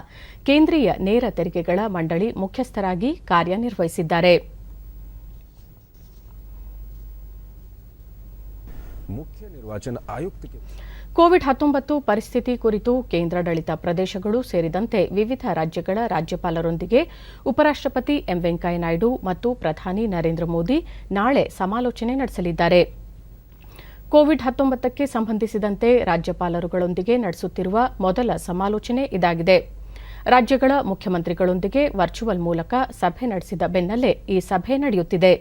ಕೇಂದ್ರೀಯ ನೇರ ತೆರಿಗೆಗಳ ಮಂಡಳಿ ಮುಖ್ಯಸ್ಥರಾಗಿ ಕಾರ್ಯನಿರ್ವಹಿಸಿದ್ದಾರೆ. मुख्य निर्वाचन आयुक्त के ಕೋವಿಡ್-19 ಪರಿಸ್ಥಿತಿ ಕುರಿತು ಕೇಂದ್ರಾಡಳಿತ ಪ್ರದೇಶಗಳು ಸೇರಿದಂತೆ ವಿವಿಧ ರಾಜ್ಯಗಳ ರಾಜ್ಯಪಾಲರೊಂದಿಗೆ ಉಪರಾಷ್ಟ್ರಪತಿ ಎಂ ವೆಂಕಯ್ಯನಾಯ್ಡು ಮತ್ತು ಪ್ರಧಾನಿ ನರೇಂದ್ರ ಮೋದಿ ನಾಳೆ ಸಮಾಲೋಚನೆ ನಡೆಸಲಿದ್ದಾರೆ. ಕೋವಿಡ್-19ಕ್ಕೆ ಸಂಬಂಧಿಸಿದಂತೆ ರಾಜ್ಯಪಾಲರುಗಳೊಂದಿಗೆ ನಡೆಸುತ್ತಿರುವ ಮೊದಲ ಸಮಾಲೋಚನೆ ಇದಾಗಿದೆ. ರಾಜ್ಯಗಳ ಮುಖ್ಯಮಂತ್ರಿಗಳೊಂದಿಗೆ ವರ್ಚುವಲ್ ಮೂಲಕ ಸಭೆ ನಡೆಸಿದ ಬೆನ್ನಲ್ಲೇ ಈ ಸಭೆ ನಡೆಯುತ್ತಿದೆ.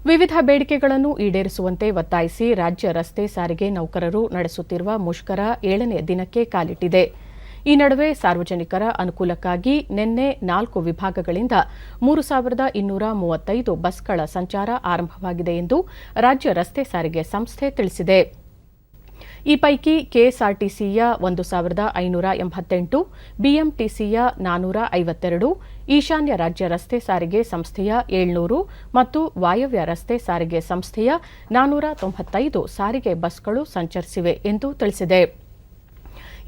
ವಿವಿಧ ಬೇಡಿಕೆಗಳನ್ನು ಈಡೇರಿಸುವಂತೆ ಒತ್ತಾಯಿಸಿ ರಾಜ್ಯ ರಸ್ತೆ ಸಾರಿಗೆ ನೌಕರರು ನಡೆಸುತ್ತಿರುವ ಮುಷ್ಕರ 7ನೇ ದಿನಕ್ಕೆ ಕಾಲಿಟ್ಟಿದೆ. ಈ ನಡುವೆ ಸಾರ್ವಜನಿಕರ ಅನುಕೂಲಕ್ಕಾಗಿ ನಿನ್ನೆ 4 ವಿಭಾಗಗಳಿಂದ 3,235 ಬಸ್ಗಳ ಸಂಚಾರ ಆರಂಭವಾಗಿದೆ ಎಂದು ರಾಜ್ಯ ರಸ್ತೆ ಸಾರಿಗೆ ಸಂಸ್ಥೆ ತಿಳಿಸಿದೆ. ಈ ಪೈಕಿ ಕೆಎಸ್ಆರ್ಟಿಸಿಯ 1,588, ಬಿಎಂಟಿಸಿಯ 452, ಈಶಾನ್ಯ ರಾಜ್ಯ ರಸ್ತೆ ಸಾರಿಗೆ ಸಂಸ್ಥೆಯ 700 ಮತ್ತು ವಾಯವ್ಯ ರಸ್ತೆ ಸಾರಿಗೆ ಸಂಸ್ಥೆಯ 495 ಸಾರಿಗೆ ಬಸ್ಗಳು ಸಂಚರಿಸಿವೆ ಎಂದು ತಿಳಿಸಿದೆ.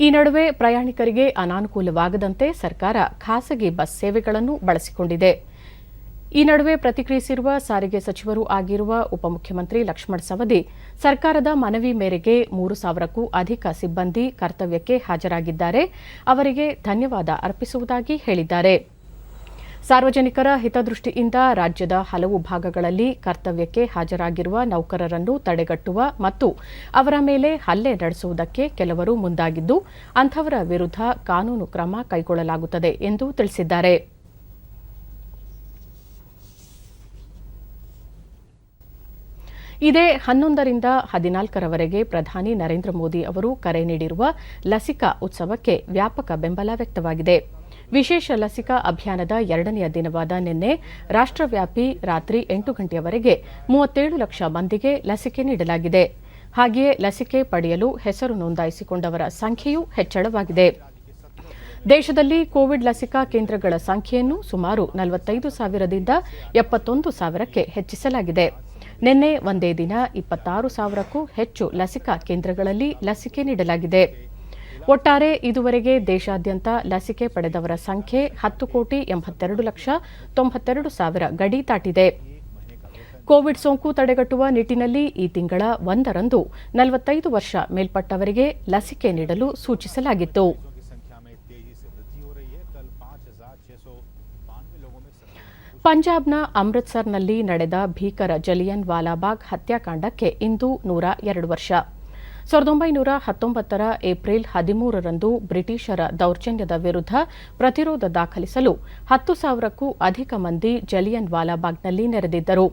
ಈ ನಡುವೆ ಪ್ರಯಾಣಿಕರಿಗೆ ಅನಾನುಕೂಲವಾಗದಂತೆ ಸರ್ಕಾರ ಖಾಸಗಿ ಬಸ್ ಸೇವೆಗಳನ್ನು ಬಳಸಿಕೊಂಡಿದೆ. ಈ ನಡುವೆ ಪ್ರತಿಕ್ರಿಯಿಸಿರುವ ಸಾರಿಗೆ ಸಚಿವರೂ ಆಗಿರುವ ಉಪಮುಖ್ಯಮಂತ್ರಿ ಲಕ್ಷ್ಮಣ ಸವದಿ, ಸರ್ಕಾರದ ಮನವಿ ಮೇರೆಗೆ 3,000ಕ್ಕೂ ಅಧಿಕ ಸಿಬ್ಬಂದಿ ಕರ್ತವ್ಯಕ್ಕೆ ಹಾಜರಾಗಿದ್ದಾರೆ. ಅವರಿಗೆ ಧನ್ಯವಾದ ಅರ್ಪಿಸುವುದಾಗಿ ಹೇಳಿದ್ದಾರೆ. ಸಾರ್ವಜನಿಕರ ಹಿತದೃಷ್ಟಿಯಿಂದ ರಾಜ್ಯದ ಹಲವು ಭಾಗಗಳಲ್ಲಿ ಕರ್ತವ್ಯಕ್ಕೆ ಹಾಜರಾಗಿರುವ ನೌಕರರನ್ನು ತಡೆಗಟ್ಟುವ ಮತ್ತು ಅವರ ಮೇಲೆ ಹಲ್ಲೆ ನಡೆಸುವುದಕ್ಕೆ ಕೆಲವರು ಮುಂದಾಗಿದ್ದು, ಅಂಥವರ ವಿರುದ್ಧ ಕಾನೂನು ಕ್ರಮ ಕೈಗೊಳ್ಳಲಾಗುತ್ತದೆ ಎಂದು ತಿಳಿಸಿದ್ದಾರೆ. ಇದೇ 11ರಿಂದ 14ರವರೆಗೆ ಪ್ರಧಾನಿ ನರೇಂದ್ರ ಮೋದಿ ಅವರು ಕರೆ ನೀಡಿರುವ ಲಸಿಕಾ ಉತ್ಸವಕ್ಕೆ ವ್ಯಾಪಕ ಬೆಂಬಲ ವ್ಯಕ್ತವಾಗಿದೆ. ವಿಶೇಷ ಲಸಿಕಾ ಅಭಿಯಾನದ 2ನೆಯ ದಿನವಾದ ನಿನ್ನೆ ರಾಷ್ಟ್ರವ್ಯಾಪಿ ರಾತ್ರಿ 8 ಗಂಟೆಯವರೆಗೆ 37 ಲಕ್ಷ ಮಂದಿಗೆ ಲಸಿಕೆ ನೀಡಲಾಗಿದೆ. ಹಾಗೆಯೇ ಲಸಿಕೆ ಪಡೆಯಲು ಹೆಸರು ನೋಂದಾಯಿಸಿಕೊಂಡವರ ಸಂಖ್ಯೆಯೂ ಹೆಚ್ಚಳವಾಗಿದೆ. ದೇಶದಲ್ಲಿ ಕೋವಿಡ್ ಲಸಿಕಾ ಕೇಂದ್ರಗಳ ಸಂಖ್ಯೆಯನ್ನು ಸುಮಾರು 45,000ದಿಂದ 71,000ಕ್ಕೆ ಹೆಚ್ಚಿಸಲಾಗಿದೆ. ನಿನ್ನೆ ಒಂದೇ ದಿನ 26,000ಕ್ಕೂ ಹೆಚ್ಚು ಲಸಿಕಾ ಕೇಂದ್ರಗಳಲ್ಲಿ ಲಸಿಕೆ ನೀಡಲಾಗಿದೆ. ಒಟ್ಟಾರೆ ಇದುವರೆಗೆ ದೇಶಾದ್ಯಂತ ಲಸಿಕೆ ಪಡೆದವರ ಸಂಖ್ಯೆ 10,82,92,000 ಗಡಿ ದಾಟಿದೆ. ಕೋವಿಡ್ ಸೋಂಕು ತಡೆಗಟ್ಟುವ ನಿಟ್ಟಿನಲ್ಲಿ ಈ ತಿಂಗಳ 1ರಂದು 45 ವರ್ಷ ಮೇಲ್ಪಟ್ಟವರಿಗೆ ಲಸಿಕೆ ನೀಡಲು ಸೂಚಿಸಲಾಗಿತ್ತು. ಪಂಜಾಬ್ನ ಅಮೃತ್ಸರ್ನಲ್ಲಿ ನಡೆದ ಭೀಕರ ಜಲಿಯನ್ ವಾಲಾಬಾಗ್ ಹತ್ಯಾಕಾಂಡಕ್ಕೆ ಇಂದು 102 ವರ್ಷ. 1919ರ ಏಪ್ರಿಲ್ 13ರಂದು ಬ್ರಿಟಿಷರ ದೌರ್ಜನ್ಯದ ವಿರುದ್ಧ ಪ್ರತಿರೋಧ ದಾಖಲಿಸಲು 10,000ಕ್ಕೂ ಅಧಿಕ ಮಂದಿ ಜಲಿಯನ್ ವಾಲಾಬಾಗ್ನಲ್ಲಿ ನೆರೆದಿದ್ದರು.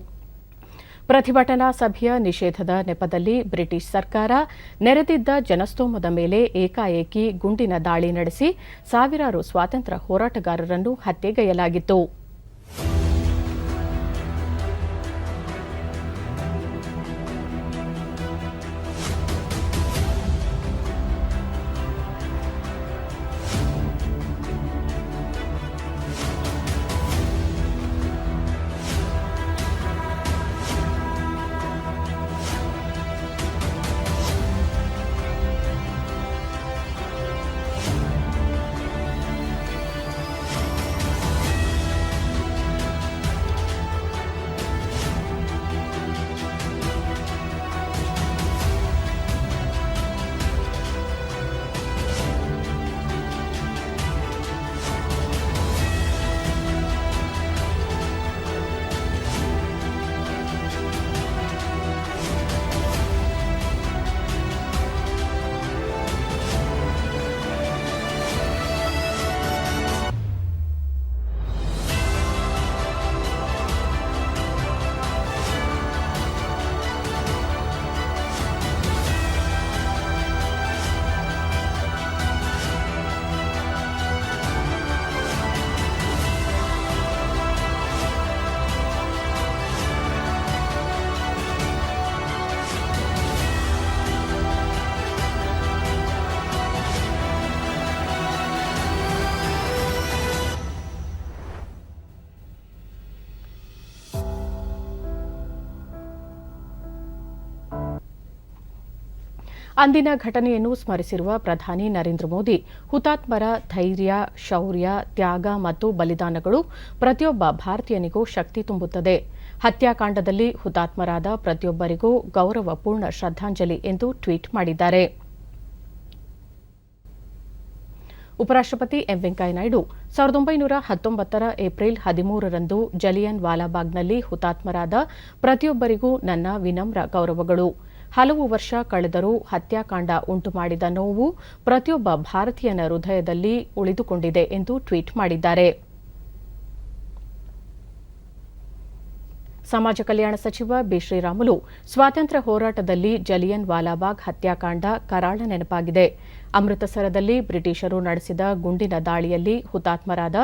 ಪ್ರತಿಭಟನಾ ಸಭೆಯ ನಿಷೇಧದ ನೆಪದಲ್ಲಿ ಬ್ರಿಟಿಷ್ ಸರ್ಕಾರ ನೆರೆದಿದ್ದ ಜನಸ್ತೋಮದ ಮೇಲೆ ಏಕಾಏಕಿ ಗುಂಡಿನ ದಾಳಿ ನಡೆಸಿ ಸಾವಿರಾರು ಸ್ವಾತಂತ್ರ್ಯ ಹೋರಾಟಗಾರರನ್ನು ಹತ್ಯೆಗೈಯಲಾಗಿತ್ತು. ಅಂದಿನ ಘಟನೆಯನ್ನು ಸ್ಮರಿಸಿರುವ ಪ್ರಧಾನಿ ನರೇಂದ್ರ ಮೋದಿ, ಹುತಾತ್ಮರ ಧೈರ್ಯ, ಶೌರ್ಯ, ತ್ಯಾಗ ಮತ್ತು ಬಲಿದಾನಗಳು ಪ್ರತಿಯೊಬ್ಬ ಭಾರತೀಯನಿಗೂ ಶಕ್ತಿ ತುಂಬುತ್ತದೆ. ಹತ್ಯಾಕಾಂಡದಲ್ಲಿ ಹುತಾತ್ಮರಾದ ಪ್ರತಿಯೊಬ್ಬರಿಗೂ ಗೌರವಪೂರ್ಣ ಶ್ರದ್ಧಾಂಜಲಿ ಎಂದು ಟ್ವೀಟ್ ಮಾಡಿದ್ದಾರೆ. ಉಪರಾಷ್ಟ್ರಪತಿ ಎಂ ವೆಂಕಯ್ಯನಾಯ್ಡು 1919ರ ಏಪ್ರಿಲ್ 13ರಂದು ಜಲಿಯನ್ ವಾಲಾಬಾಗ್ನಲ್ಲಿ ಹುತಾತ್ಮರಾದ ಪ್ರತಿಯೊಬ್ಬರಿಗೂ ನನ್ನ ವಿನಮ್ರ ಗೌರವಗಳು. ಹಲವು ವರ್ಷ ಕಳೆದರೂ ಹತ್ಯಾಕಾಂಡ ಉಂಟುಮಾಡಿದ ನೋವು ಪ್ರತಿಯೊಬ್ಬ ಭಾರತೀಯನ ಹೃದಯದಲ್ಲಿ ಉಳಿದುಕೊಂಡಿದೆ ಎಂದು ಟ್ವೀಟ್ ಮಾಡಿದ್ದಾರೆ. ಸಮಾಜ ಕಲ್ಯಾಣ ಸಚಿವ ಬಿಶ್ರೀರಾಮುಲು ಸ್ವಾತಂತ್ರ್ಯ ಹೋರಾಟದಲ್ಲಿ ಜಲಿಯನ್ ವಾಲಾಬಾಗ್ ಹತ್ಯಾಕಾಂಡ ಕರಾಳ ನೆನಪಾಗಿದೆ. ಅಮೃತಸರದಲ್ಲಿ ಬ್ರಿಟಿಷರು ನಡೆಸಿದ ಗುಂಡಿನ ದಾಳಿಯಲ್ಲಿ ಹುತಾತ್ಮರಾದ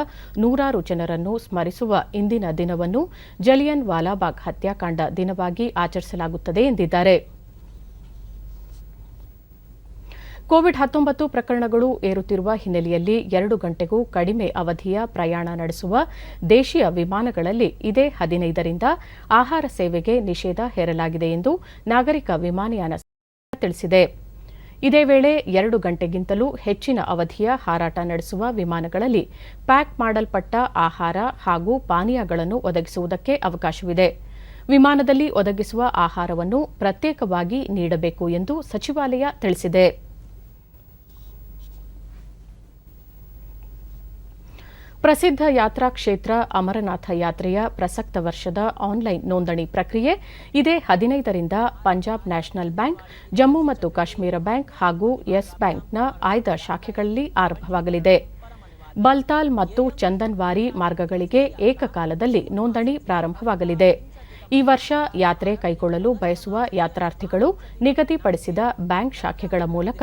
ನೂರಾರು ಜನರನ್ನು ಸ್ಮರಿಸುವ ಇಂದಿನ ದಿನವನ್ನು ಜಲಿಯನ್ ವಾಲಾಬಾಗ್ ಹತ್ಯಾಕಾಂಡ ದಿನವಾಗಿ ಆಚರಿಸಲಾಗುತ್ತದೆ ಎಂದಿದ್ದಾರೆ. ಕೋವಿಡ್-19 ಪ್ರಕರಣಗಳು ಏರುತ್ತಿರುವ ಹಿನ್ನೆಲೆಯಲ್ಲಿ 2 ಗಂಟೆಗೂ ಕಡಿಮೆ ಅವಧಿಯ ಪ್ರಯಾಣ ನಡೆಸುವ ದೇಶೀಯ ವಿಮಾನಗಳಲ್ಲಿ ಇದೇ 15ರಿಂದ ಆಹಾರ ಸೇವೆಗೆ ನಿಷೇಧ ಹೇರಲಾಗಿದೆ ಎಂದು ನಾಗರಿಕ ವಿಮಾನಯಾನ ಸಚಿವಾಲಯ ತಿಳಿಸಿದೆ. ಇದೇ ವೇಳೆ 2 ಗಂಟೆಗಿಂತಲೂ ಹೆಚ್ಚಿನ ಅವಧಿಯ ಹಾರಾಟ ನಡೆಸುವ ವಿಮಾನಗಳಲ್ಲಿ ಪ್ಯಾಕ್ ಮಾಡಲ್ಪಟ್ಟ ಆಹಾರ ಹಾಗೂ ಪಾನೀಯಗಳನ್ನು ಒದಗಿಸುವುದಕ್ಕೆ ಅವಕಾಶವಿದೆ. ವಿಮಾನದಲ್ಲಿ ಒದಗಿಸುವ ಆಹಾರವನ್ನು ಪ್ರತ್ಯೇಕವಾಗಿ ನೀಡಬೇಕು ಎಂದು ಸಚಿವಾಲಯ ತಿಳಿಸಿದೆ. ಪ್ರಸಿದ್ಧ ಯಾತ್ರಾ ಕ್ಷೇತ್ರ ಅಮರನಾಥ ಯಾತ್ರೆಯ ಪ್ರಸಕ್ತ ವರ್ಷದ ಆನ್ಲೈನ್ ನೋಂದಣಿ ಪ್ರಕ್ರಿಯೆ ಇದೇ 15ರಿಂದ ಪಂಜಾಬ್ ನ್ಯಾಷನಲ್ ಬ್ಯಾಂಕ್, ಜಮ್ಮು ಮತ್ತು ಕಾಶ್ಮೀರ ಬ್ಯಾಂಕ್ ಹಾಗೂ ಯೆಸ್ ಬ್ಯಾಂಕ್ನ ಆಯ್ದ ಶಾಖೆಗಳಲ್ಲಿ ಆರಂಭವಾಗಲಿದೆ. ಬಲ್ತಾಲ್ ಮತ್ತು ಚಂದನ್ವಾರಿ ಮಾರ್ಗಗಳಿಗೆ ಏಕಕಾಲದಲ್ಲಿ ನೋಂದಣಿ ಪ್ರಾರಂಭವಾಗಲಿದೆ. ಈ ವರ್ಷ ಯಾತ್ರೆ ಕೈಗೊಳ್ಳಲು ಬಯಸುವ ಯಾತ್ರಾರ್ಥಿಗಳು ನಿಗದಿಪಡಿಸಿದ ಬ್ಯಾಂಕ್ ಶಾಖೆಗಳ ಮೂಲಕ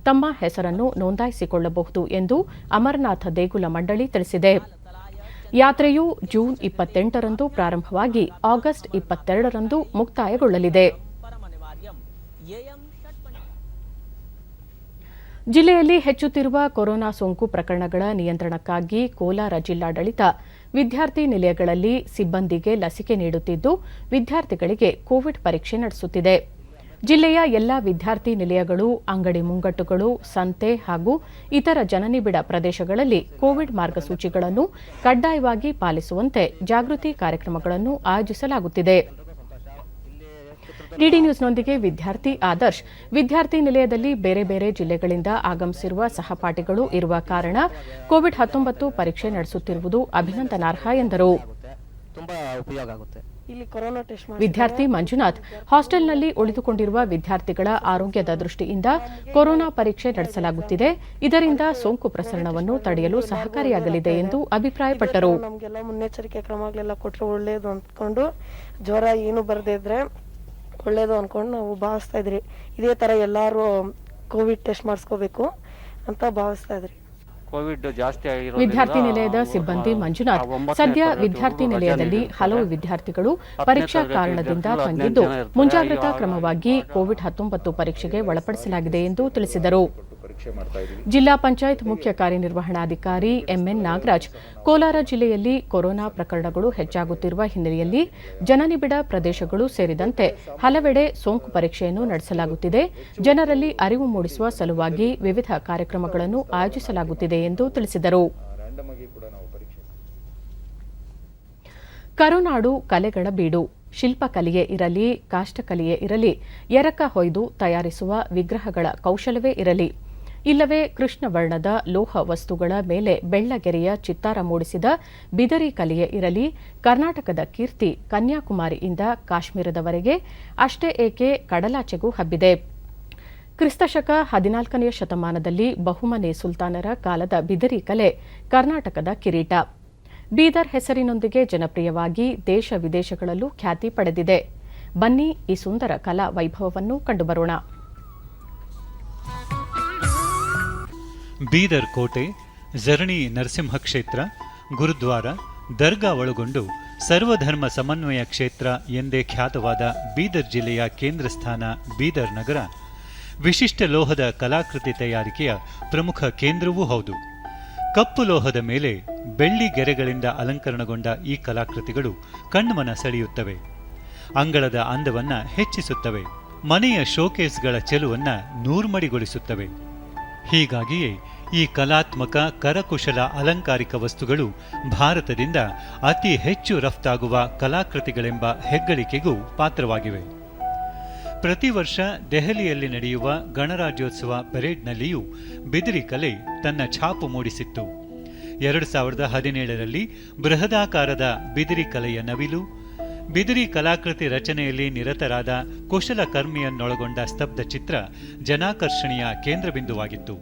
ತಮ್ಮ ಹೆಸರನ್ನು ನೋಂದಾಯಿಸಿಕೊಳ್ಳಬಹುದು ಎಂದು ಅಮರನಾಥ ದೇಗುಲ ಮಂಡಳಿ ತಿಳಿಸಿದೆ. ಯಾತ್ರೆಯು ಜೂನ್ 28ರಂದು ಪ್ರಾರಂಭವಾಗಿ ಆಗಸ್ಟ್ 22ರಂದು ಮುಕ್ತಾಯಗೊಳ್ಳಲಿದೆ. ಜಿಲ್ಲೆಯಲ್ಲಿ ಹೆಚ್ಚುತ್ತಿರುವ ಕೊರೋನಾ ಸೋಂಕು ಪ್ರಕರಣಗಳ ನಿಯಂತ್ರಣಕ್ಕಾಗಿ ಕೋಲಾರ ಜಿಲ್ಲಾಡಳಿತ ವಿದ್ಯಾರ್ಥಿ ನಿಲಯಗಳಲ್ಲಿ ಸಿಬ್ಬಂದಿಗೆ ಲಸಿಕೆ ನೀಡುತ್ತಿದ್ದು, ವಿದ್ಯಾರ್ಥಿಗಳಿಗೆ ಕೋವಿಡ್ ಪರೀಕ್ಷೆ ನಡೆಸುತ್ತಿದೆ. ಜಿಲ್ಲೆಯ ಎಲ್ಲಾ ವಿದ್ಯಾರ್ಥಿ ನಿಲಯಗಳು, ಅಂಗಡಿ ಮುಂಗಟ್ಟುಗಳು, ಸಂತೆ ಹಾಗೂ ಇತರ ಜನನಿಬಿಡ ಪ್ರದೇಶಗಳಲ್ಲಿ ಕೋವಿಡ್ ಮಾರ್ಗಸೂಚಿಗಳನ್ನು ಕಡ್ಡಾಯವಾಗಿ ಪಾಲಿಸುವಂತೆ ಜಾಗೃತಿ ಕಾರ್ಯಕ್ರಮಗಳನ್ನು ಆಯೋಜಿಸಲಾಗುತ್ತಿದೆ. ಡಿಡಿ ನ್ಯೂಸ್ನೊಂದಿಗೆ ವಿದ್ಯಾರ್ಥಿ ಆದರ್ಶ್, ವಿದ್ಯಾರ್ಥಿ ನಿಲಯದಲ್ಲಿ ಬೇರೆ ಬೇರೆ ಜಿಲ್ಲೆಗಳಿಂದ ಆಗಮಿಸಿರುವ ಸಹಪಾಠಿಗಳು ಇರುವ ಕಾರಣ ಕೋವಿಡ್-19 ಪರೀಕ್ಷೆ ನಡೆಸುತ್ತಿರುವುದು ಅಭಿನಂದನಾರ್ಹ ಎಂದರು. ವಿದ್ಯಾರ್ಥಿ ಮಂಜುನಾಥ್, ಹಾಸ್ಟೆಲ್ನಲ್ಲಿ ಉಳಿದುಕೊಂಡಿರುವ ವಿದ್ಯಾರ್ಥಿಗಳ ಆರೋಗ್ಯದ ದೃಷ್ಟಿಯಿಂದ ಕೊರೋನಾ ಪರೀಕ್ಷೆ ನಡೆಸಲಾಗುತ್ತಿದೆ. ಇದರಿಂದ ಸೋಂಕು ಪ್ರಸರಣವನ್ನು ತಡೆಯಲು ಸಹಕಾರಿಯಾಗಲಿದೆ ಎಂದು ಅಭಿಪ್ರಾಯಪಟ್ಟರು. ನಮಗೆಲ್ಲ ಮುನ್ನೆಚ್ಚರಿಕೆ ಕ್ರಮಗಳೆಲ್ಲ ಕೊಟ್ಟರೆ ಒಳ್ಳೆಯದು ಅಂದ್ಕೊಂಡು, ಜ್ವರ ಏನು ಬರದೇ ಇದ್ರೆ ಒಳ್ಳೇದು ಅನ್ಕೊಂಡು ನಾವು ಭಾವಿಸ್ತಾ ಇದ್ರಿ. ಇದೇ ತರ ಎಲ್ಲಾರು ಕೋವಿಡ್ ಟೆಸ್ಟ್ ಮಾಡಿಸ್ಕೋಬೇಕು ಅಂತ ಭಾವಿಸ್ತಾ ಇದ್ರಿ. ವಿದ್ಯಾರ್ಥಿ ನಿಲಯದ ಸಿಬ್ಬಂದಿ ಮಂಜುನಾಥ್, ಸದ್ಯ ವಿದ್ಯಾರ್ಥಿ ನಿಲಯದಲ್ಲಿ ಹಲವು ವಿದ್ಯಾರ್ಥಿಗಳು ಪರೀಕ್ಷಾ ಕಾರಣದಿಂದ ತಂಗಿದ್ದು, ಮುಂಜಾಗ್ರತಾ ಕ್ರಮವಾಗಿ ಕೋವಿಡ್-19 ಪರೀಕ್ಷೆಗೆ ಒಳಪಡಿಸಲಾಗಿದೆ ಎಂದು ತಿಳಿಸಿದರು. ಜಿಲ್ಲಾ ಪಂಚಾಯತ್ ಮುಖ್ಯ ಕಾರ್ಯನಿರ್ವಹಣಾಧಿಕಾರಿ ಎಂಎನ್ ನಾಗರಾಜ್, ಕೋಲಾರ ಜಿಲ್ಲೆಯಲ್ಲಿ ಕೊರೋನಾ ಪ್ರಕರಣಗಳು ಹೆಚ್ಚಾಗುತ್ತಿರುವ ಹಿನ್ನೆಲೆಯಲ್ಲಿ ಜನನಿಬಿಡ ಪ್ರದೇಶಗಳು ಸೇರಿದಂತೆ ಹಲವೆಡೆ ಸೋಂಕು ಪರೀಕ್ಷೆಯನ್ನು ನಡೆಸಲಾಗುತ್ತಿದೆ. ಜನರಲ್ಲಿ ಅರಿವು ಮೂಡಿಸುವ ಸಲುವಾಗಿ ವಿವಿಧ ಕಾರ್ಯಕ್ರಮಗಳನ್ನು ಆಯೋಜಿಸಲಾಗುತ್ತಿದೆ ಎಂದು ತಿಳಿಸಿದರು. ಕರುನಾಡು ಕಲೆಗಳ ಬೀಡು. ಶಿಲ್ಪಕಲೆಯೇ ಇರಲಿ, ಕಾಷ್ಟಕಲೆಯೇ ಇರಲಿ, ಎರಕ ಹೊಯ್ದು ತಯಾರಿಸುವ ವಿಗ್ರಹಗಳ ಕೌಶಲವೇ ಇರಲಿ, ಇಲ್ಲವೇ ಕೃಷ್ಣವರ್ಣದ ಲೋಹ ವಸ್ತುಗಳ ಮೇಲೆ ಬೆಳ್ಳಗೆರೆಯ ಚಿತ್ತಾರ ಮೂಡಿಸಿದ ಬಿದರಿ ಕಲೆಯೇ ಇರಲಿ, ಕರ್ನಾಟಕದ ಕೀರ್ತಿ ಕನ್ಯಾಕುಮಾರಿಯಿಂದ ಕಾಶ್ಮೀರದವರೆಗೆ, ಅಷ್ಟೇ ಏಕೆ ಕಡಲಾಚೆಗೂ ಹಬ್ಬಿದೆ. ಕ್ರಿಸ್ತಶಕ 14ನೇ ಶತಮಾನದಲ್ಲಿ ಬಹುಮನೆ ಸುಲ್ತಾನರ ಕಾಲದ ಬಿದರಿ ಕಲೆ ಕರ್ನಾಟಕದ ಕಿರೀಟ. ಬೀದರ್ ಹೆಸರಿನೊಂದಿಗೆ ಜನಪ್ರಿಯವಾಗಿ ದೇಶ ವಿದೇಶಗಳಲ್ಲೂ ಖ್ಯಾತಿ ಪಡೆದಿದೆ. ಬನ್ನಿ ಈ ಸುಂದರ ಕಲಾ ವೈಭವವನ್ನು ಕಂಡುಬರೋಣ. ಬೀದರ್ ಕೋಟೆ, ಝರಣಿ ನರಸಿಂಹ ಕ್ಷೇತ್ರ, ಗುರುದ್ವಾರ, ದರ್ಗಾ ಒಳಗೊಂಡು ಸರ್ವಧರ್ಮ ಸಮನ್ವಯ ಕ್ಷೇತ್ರ ಎಂದೇ ಖ್ಯಾತವಾದ ಬೀದರ್ ಜಿಲ್ಲೆಯ ಕೇಂದ್ರ ಸ್ಥಾನ ಬೀದರ್ ನಗರ ವಿಶಿಷ್ಟ ಲೋಹದ ಕಲಾಕೃತಿ ತಯಾರಿಕೆಯ ಪ್ರಮುಖ ಕೇಂದ್ರವೂ ಹೌದು. ಕಪ್ಪು ಲೋಹದ ಮೇಲೆ ಬೆಳ್ಳಿ ಗೆರೆಗಳಿಂದ ಅಲಂಕರಣಗೊಂಡ ಈ ಕಲಾಕೃತಿಗಳು ಕಣ್ಮನ ಸೆಳೆಯುತ್ತವೆ, ಅಂಗಳದ ಅಂದವನ್ನ ಹೆಚ್ಚಿಸುತ್ತವೆ, ಮನೆಯ ಶೋಕೇಸ್ಗಳ ಚೆಲುವನ್ನ ನೂರ್ಮಡಿಗೊಳಿಸುತ್ತವೆ. ಹೀಗಾಗಿಯೇ ಈ ಕಲಾತ್ಮಕ ಕರಕುಶಲ ಅಲಂಕಾರಿಕ ವಸ್ತುಗಳು ಭಾರತದಿಂದ ಅತಿ ಹೆಚ್ಚು ರಫ್ತಾಗುವ ಕಲಾಕೃತಿಗಳೆಂಬ ಹೆಗ್ಗಳಿಕೆಗೂ ಪಾತ್ರವಾಗಿವೆ. ಪ್ರತಿ ವರ್ಷ ದೆಹಲಿಯಲ್ಲಿ ನಡೆಯುವ ಗಣರಾಜ್ಯೋತ್ಸವ ಪೆರೇಡ್ನಲ್ಲಿಯೂ ಬಿದಿರಿ ಕಲೆ ತನ್ನ ಛಾಪು ಮೂಡಿಸಿತ್ತು. 2017ರಲ್ಲಿ ಬೃಹದಾಕಾರದ ಬಿದಿರಿ ಕಲೆಯ ನವಿಲು, ಬಿದಿರಿ ಕಲಾಕೃತಿ ರಚನೆಯಲ್ಲಿ ನಿರತರಾದ ಕುಶಲಕರ್ಮಿಯನ್ನೊಳಗೊಂಡ ಸ್ತಬ್ಧ ಚಿತ್ರ ಜನಾಕರ್ಷಣೆಯ ಕೇಂದ್ರಬಿಂದುವಾಗಿತ್ತು.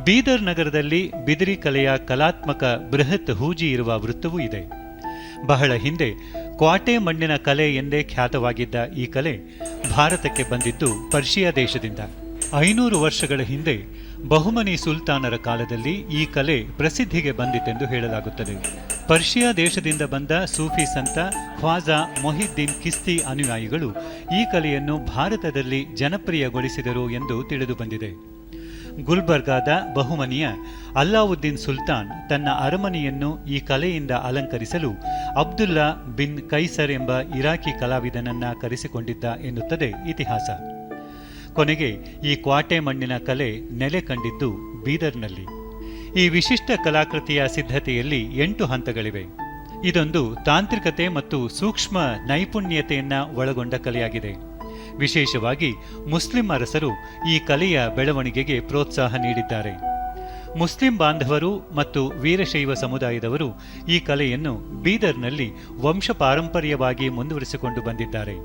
ಬೀದರ್ ನಗರದಲ್ಲಿ ಬಿದಿರಿ ಕಲೆಯ ಕಲಾತ್ಮಕ ಬೃಹತ್ ಹೂಜಿ ಇರುವ ವೃತ್ತವೂ ಇದೆ. ಬಹಳ ಹಿಂದೆ ಕ್ವಾಟೆ ಮಣ್ಣಿನ ಕಲೆ ಎಂದೇ ಖ್ಯಾತವಾಗಿದ್ದ ಈ ಕಲೆ ಭಾರತಕ್ಕೆ ಬಂದಿದ್ದು ಪರ್ಷಿಯಾ ದೇಶದಿಂದ. 500 ವರ್ಷಗಳ ಹಿಂದೆ ಬಹುಮನಿ ಸುಲ್ತಾನರ ಕಾಲದಲ್ಲಿ ಈ ಕಲೆ ಪ್ರಸಿದ್ಧಿಗೆ ಬಂದಿತೆಂದು ಹೇಳಲಾಗುತ್ತದೆ. ಪರ್ಷಿಯಾ ದೇಶದಿಂದ ಬಂದ ಸೂಫಿ ಸಂತ ಖ್ವಾಜಾ ಮೊಹಿದ್ದೀನ್ ಕಿಸ್ತಿ ಅನುಯಾಯಿಗಳು ಈ ಕಲೆಯನ್ನು ಭಾರತದಲ್ಲಿ ಜನಪ್ರಿಯಗೊಳಿಸಿದರು ಎಂದು ತಿಳಿದು ಬಂದಿದೆ. ಗುಲ್ಬರ್ಗಾದ ಬಹುಮನಿಯ ಅಲ್ಲಾವುದ್ದೀನ್ ಸುಲ್ತಾನ್ ತನ್ನ ಅರಮನೆಯನ್ನು ಈ ಕಲೆಯಿಂದ ಅಲಂಕರಿಸಲು ಅಬ್ದುಲ್ಲಾ ಬಿನ್ ಕೈಸರ್ ಎಂಬ ಇರಾಕಿ ಕಲಾವಿದನನ್ನ ಕರೆಸಿಕೊಂಡಿದ್ದ ಎನ್ನುತ್ತದೆ ಇತಿಹಾಸ. ಕೊನೆಗೆ ಈ ಕ್ವಾಟೆ ಮಣ್ಣಿನ ಕಲೆ ನೆಲೆ ಕಂಡಿದ್ದು ಬೀದರ್ನಲ್ಲಿ. ಈ ವಿಶಿಷ್ಟ ಕಲಾಕೃತಿಯ ಸಿದ್ಧತೆಯಲ್ಲಿ 8 ಹಂತಗಳಿವೆ. ಇದೊಂದು ತಾಂತ್ರಿಕತೆ ಮತ್ತು ಸೂಕ್ಷ್ಮ ನೈಪುಣ್ಯತೆಯನ್ನ ಒಳಗೊಂಡ ಕಲೆಯಾಗಿದೆ. ವಿಶೇಷವಾಗಿ ಮುಸ್ಲಿಂ ಅರಸರು ಈ ಕಲೆಯ ಬೆಳವಣಿಗೆಗೆ ಪ್ರೋತ್ಸಾಹ ನೀಡಿದ್ದಾರೆ. ಮುಸ್ಲಿಂ ಬಾಂಧವರು ಮತ್ತು ವೀರಶೈವ ಸಮುದಾಯದವರು ಈ ಕಲೆಯನ್ನು ಬೀದರ್ನಲ್ಲಿ ವಂಶಪಾರಂಪರ್ಯವಾಗಿ ಮುಂದುವರಿಸಿಕೊಂಡು ಬಂದಿದ್ದಾರೆ.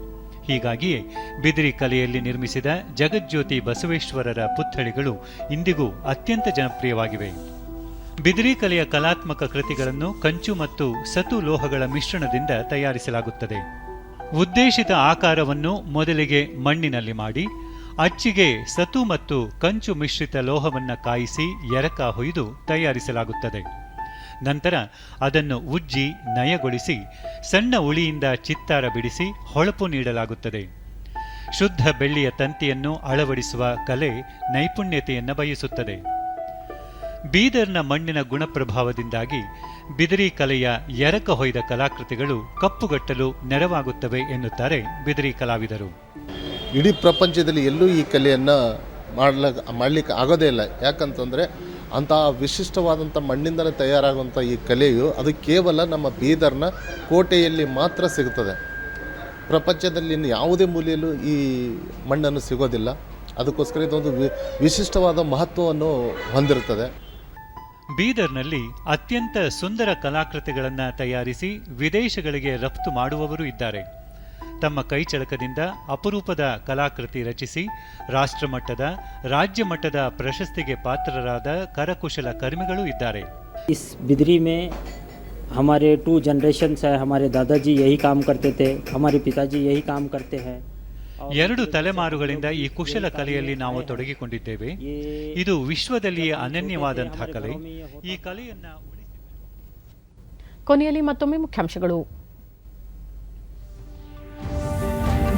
ಹೀಗಾಗಿಯೇ ಬಿದಿರಿ ಕಲೆಯಲ್ಲಿ ನಿರ್ಮಿಸಿದ ಜಗಜ್ಯೋತಿ ಬಸವೇಶ್ವರರ ಪುತ್ಥಳಿಗಳು ಇಂದಿಗೂ ಅತ್ಯಂತ ಜನಪ್ರಿಯವಾಗಿವೆ. ಬಿದಿರಿ ಕಲೆಯ ಕಲಾತ್ಮಕ ಕೃತಿಗಳನ್ನು ಕಂಚು ಮತ್ತು ಸತು ಲೋಹಗಳ ಮಿಶ್ರಣದಿಂದ ತಯಾರಿಸಲಾಗುತ್ತದೆ. ಉದ್ದೇಶಿತ ಆಕಾರವನ್ನು ಮೊದಲಿಗೆ ಮಣ್ಣಿನಲ್ಲಿ ಮಾಡಿ ಅಚ್ಚಿಗೆ ಸತು ಮತ್ತು ಕಂಚು ಮಿಶ್ರಿತ ಲೋಹವನ್ನು ಕಾಯಿಸಿ ಎರಕ ಹೊಯ್ದು ತಯಾರಿಸಲಾಗುತ್ತದೆ. ನಂತರ ಅದನ್ನು ಉಜ್ಜಿ ನಯಗೊಳಿಸಿ ಸಣ್ಣ ಉಳಿಯಿಂದ ಚಿತ್ತಾರ ಬಿಡಿಸಿ ಹೊಳಪು ನೀಡಲಾಗುತ್ತದೆ. ಶುದ್ಧ ಬೆಳ್ಳಿಯ ತಂತಿಯನ್ನು ಅಳವಡಿಸುವ ಕಲೆ ನೈಪುಣ್ಯತೆಯನ್ನು ಬಯಸುತ್ತದೆ. ಬೀದರ್ನ ಮಣ್ಣಿನ ಗುಣಪ್ರಭಾವದಿಂದಾಗಿ ಬಿದಿರಿ ಕಲೆಯ ಎರಕ ಹೊಯ್ದ ಕಲಾಕೃತಿಗಳು ಕಪ್ಪುಗಟ್ಟಲು ನೆರವಾಗುತ್ತವೆ ಎನ್ನುತ್ತಾರೆ ಬಿದಿರಿ ಕಲಾವಿದರು. ಇಡೀ ಪ್ರಪಂಚದಲ್ಲಿ ಎಲ್ಲೂ ಈ ಕಲೆಯನ್ನು ಮಾಡಲಿಕ್ಕೆ ಆಗೋದೇ ಇಲ್ಲ. ಯಾಕಂತಂದರೆ ಅಂಥ ವಿಶಿಷ್ಟವಾದಂಥ ಮಣ್ಣಿಂದಲೇ ತಯಾರಾಗುವಂಥ ಈ ಕಲೆಯು ಅದು ಕೇವಲ ನಮ್ಮ ಬೀದರ್ನ ಕೋಟೆಯಲ್ಲಿ ಮಾತ್ರ ಸಿಗುತ್ತದೆ. ಪ್ರಪಂಚದಲ್ಲಿ ಇನ್ನು ಯಾವುದೇ ಮೂಲೆಯಲ್ಲೂ ಈ ಮಣ್ಣನ್ನು ಸಿಗೋದಿಲ್ಲ. ಅದಕ್ಕೋಸ್ಕರ ಇದೊಂದು ವಿಶಿಷ್ಟವಾದ ಮಹತ್ವವನ್ನು ಹೊಂದಿರುತ್ತದೆ. ಬೀದರ್ನಲ್ಲಿ ಅತ್ಯಂತ ಸುಂದರ ಕಲಾಕೃತಿಗಳನ್ನು ತಯಾರಿಸಿ ವಿದೇಶಗಳಿಗೆ ರಫ್ತು ಮಾಡುವವರು ಇದ್ದಾರೆ. ತಮ್ಮ ಕೈಚಳಕದಿಂದ ಅಪರೂಪದ ಕಲಾಕೃತಿ ರಚಿಸಿ ರಾಷ್ಟ್ರಮಟ್ಟದ ರಾಜ್ಯ ಮಟ್ಟದ ಪ್ರಶಸ್ತಿಗೆ ಪಾತ್ರರಾದ ಕರಕುಶಲ ಕರ್ಮಿಗಳು ಇದ್ದಾರೆ. इस बिदरी में हमारे 2 जनरेशन्स है. हमारे दादाजी यही काम करते थे, हमारे पिताजी यही काम करते हैं. 2 ತಲೆಮಾರುಗಳಿಂದ ಈ ಕುಶಲ ಕಲೆಯಲ್ಲಿ ನಾವು ತೊಡಗಿಕೊಂಡಿದ್ದೇವೆ. ಇದು ವಿಶ್ವದಲ್ಲಿಯೇ ಅನನ್ಯವಾದಂತಹ ಕಲೆ. ಈ ಕಲೆಯನ್ನ ಕೊನೆಯಲ್ಲಿ ಮತ್ತೊಮ್ಮೆ ಮುಖ್ಯಾಂಶಗಳು.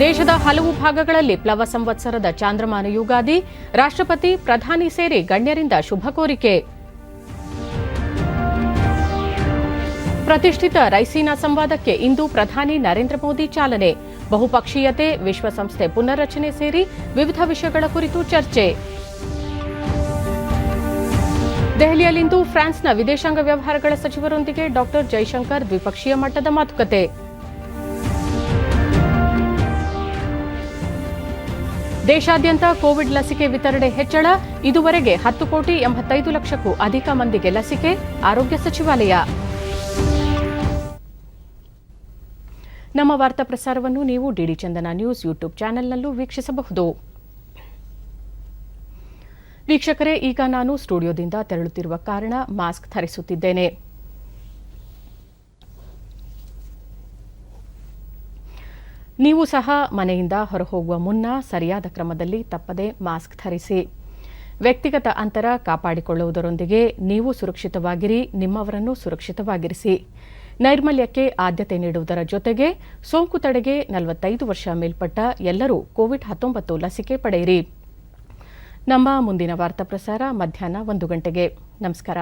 ದೇಶದ ಹಲವು ಭಾಗಗಳಲ್ಲಿ ಪ್ಲವ ಸಂವತ್ಸರದ ಚಾಂದ್ರಮಾನ ಯುಗಾದಿ, ರಾಷ್ಟ್ರಪತಿ ಪ್ರಧಾನಿ ಸೇರಿ ಗಣ್ಯರಿಂದ ಶುಭ ಕೋರಿಕೆ. ಪ್ರತಿಷ್ಠಿತ ರೈಸೀನಾ ಸಂವಾದಕ್ಕೆ ಇಂದು ಪ್ರಧಾನಿ ನರೇಂದ್ರ ಮೋದಿ ಚಾಲನೆ. ಬಹುಪಕ್ಷೀಯತೆ, ವಿಶ್ವಸಂಸ್ಥೆ ಪುನರ್ರಚನೆ ಸೇರಿ ವಿವಿಧ ವಿಷಯಗಳ ಕುರಿತು ಚರ್ಚೆ. ದೆಹಲಿಯಲ್ಲಿಂದು ಫ್ರಾನ್ಸ್ನ ವಿದೇಶಾಂಗ ವ್ಯವಹಾರಗಳ ಸಚಿವರೊಂದಿಗೆ ಡಾ ಜೈಶಂಕರ್ ದ್ವಿಪಕ್ಷೀಯ ಮಟ್ಟದ ಮಾತುಕತೆ. ದೇಶಾದ್ಯಂತ ಕೋವಿಡ್ ಲಸಿಕೆ ವಿತರಣೆ ಹೆಚ್ಚಳ, ಇದುವರೆಗೆ 10,85,00,000ಕ್ಕೂ ಅಧಿಕ ಮಂದಿಗೆ ಲಸಿಕೆ, ಆರೋಗ್ಯ ಸಚಿವಾಲಯ. ನಮ್ಮ ವಾರ್ತಾ ಪ್ರಸಾರವನ್ನು ನೀವು ಡಿಡಿ ಚಂದನ ನ್ಯೂಸ್ ಯೂಟ್ಯೂಬ್ ಚಾನೆಲ್ನಲ್ಲೂ ವೀಕ್ಷಿಸಬಹುದು. ವೀಕ್ಷಕರೇ, ಈಗ ನಾನು ಸ್ಟುಡಿಯೋದಿಂದ ತೆರಳುತ್ತಿರುವ ಕಾರಣ ಮಾಸ್ಕ್ ಧರಿಸುತ್ತಿದ್ದೇನೆ. ನೀವು ಸಹ ಮನೆಯಿಂದ ಹೊರಹೋಗುವ ಮುನ್ನ ಸರಿಯಾದ ಕ್ರಮದಲ್ಲಿ ತಪ್ಪದೆ ಮಾಸ್ಕ್ ಧರಿಸಿ. ವ್ಯಕ್ತಿಗತ ಅಂತರ ಕಾಪಾಡಿಕೊಳ್ಳುವುದರೊಂದಿಗೆ ನೀವು ಸುರಕ್ಷಿತವಾಗಿರಿ, ನಿಮ್ಮವರನ್ನು ಸುರಕ್ಷಿತವಾಗಿರಿಸಿ. ನೈರ್ಮಲ್ಯಕ್ಕೆ ಆದ್ಯತೆ ನೀಡುವುದರ ಜೊತೆಗೆ ಸೋಂಕು ತಡೆಗೆ 45 ವರ್ಷ ಮೇಲ್ಪಟ್ಟ ಎಲ್ಲರೂ ಕೋವಿಡ್-19 ಲಸಿಕೆ ಪಡೆಯಿರಿ. ನಮ್ಮ ಮುಂದಿನ ವಾರ್ತಾ ಪ್ರಸಾರ ಮಧ್ಯಾಹ್ನ 1 ಗಂಟೆಗೆ. ನಮಸ್ಕಾರ.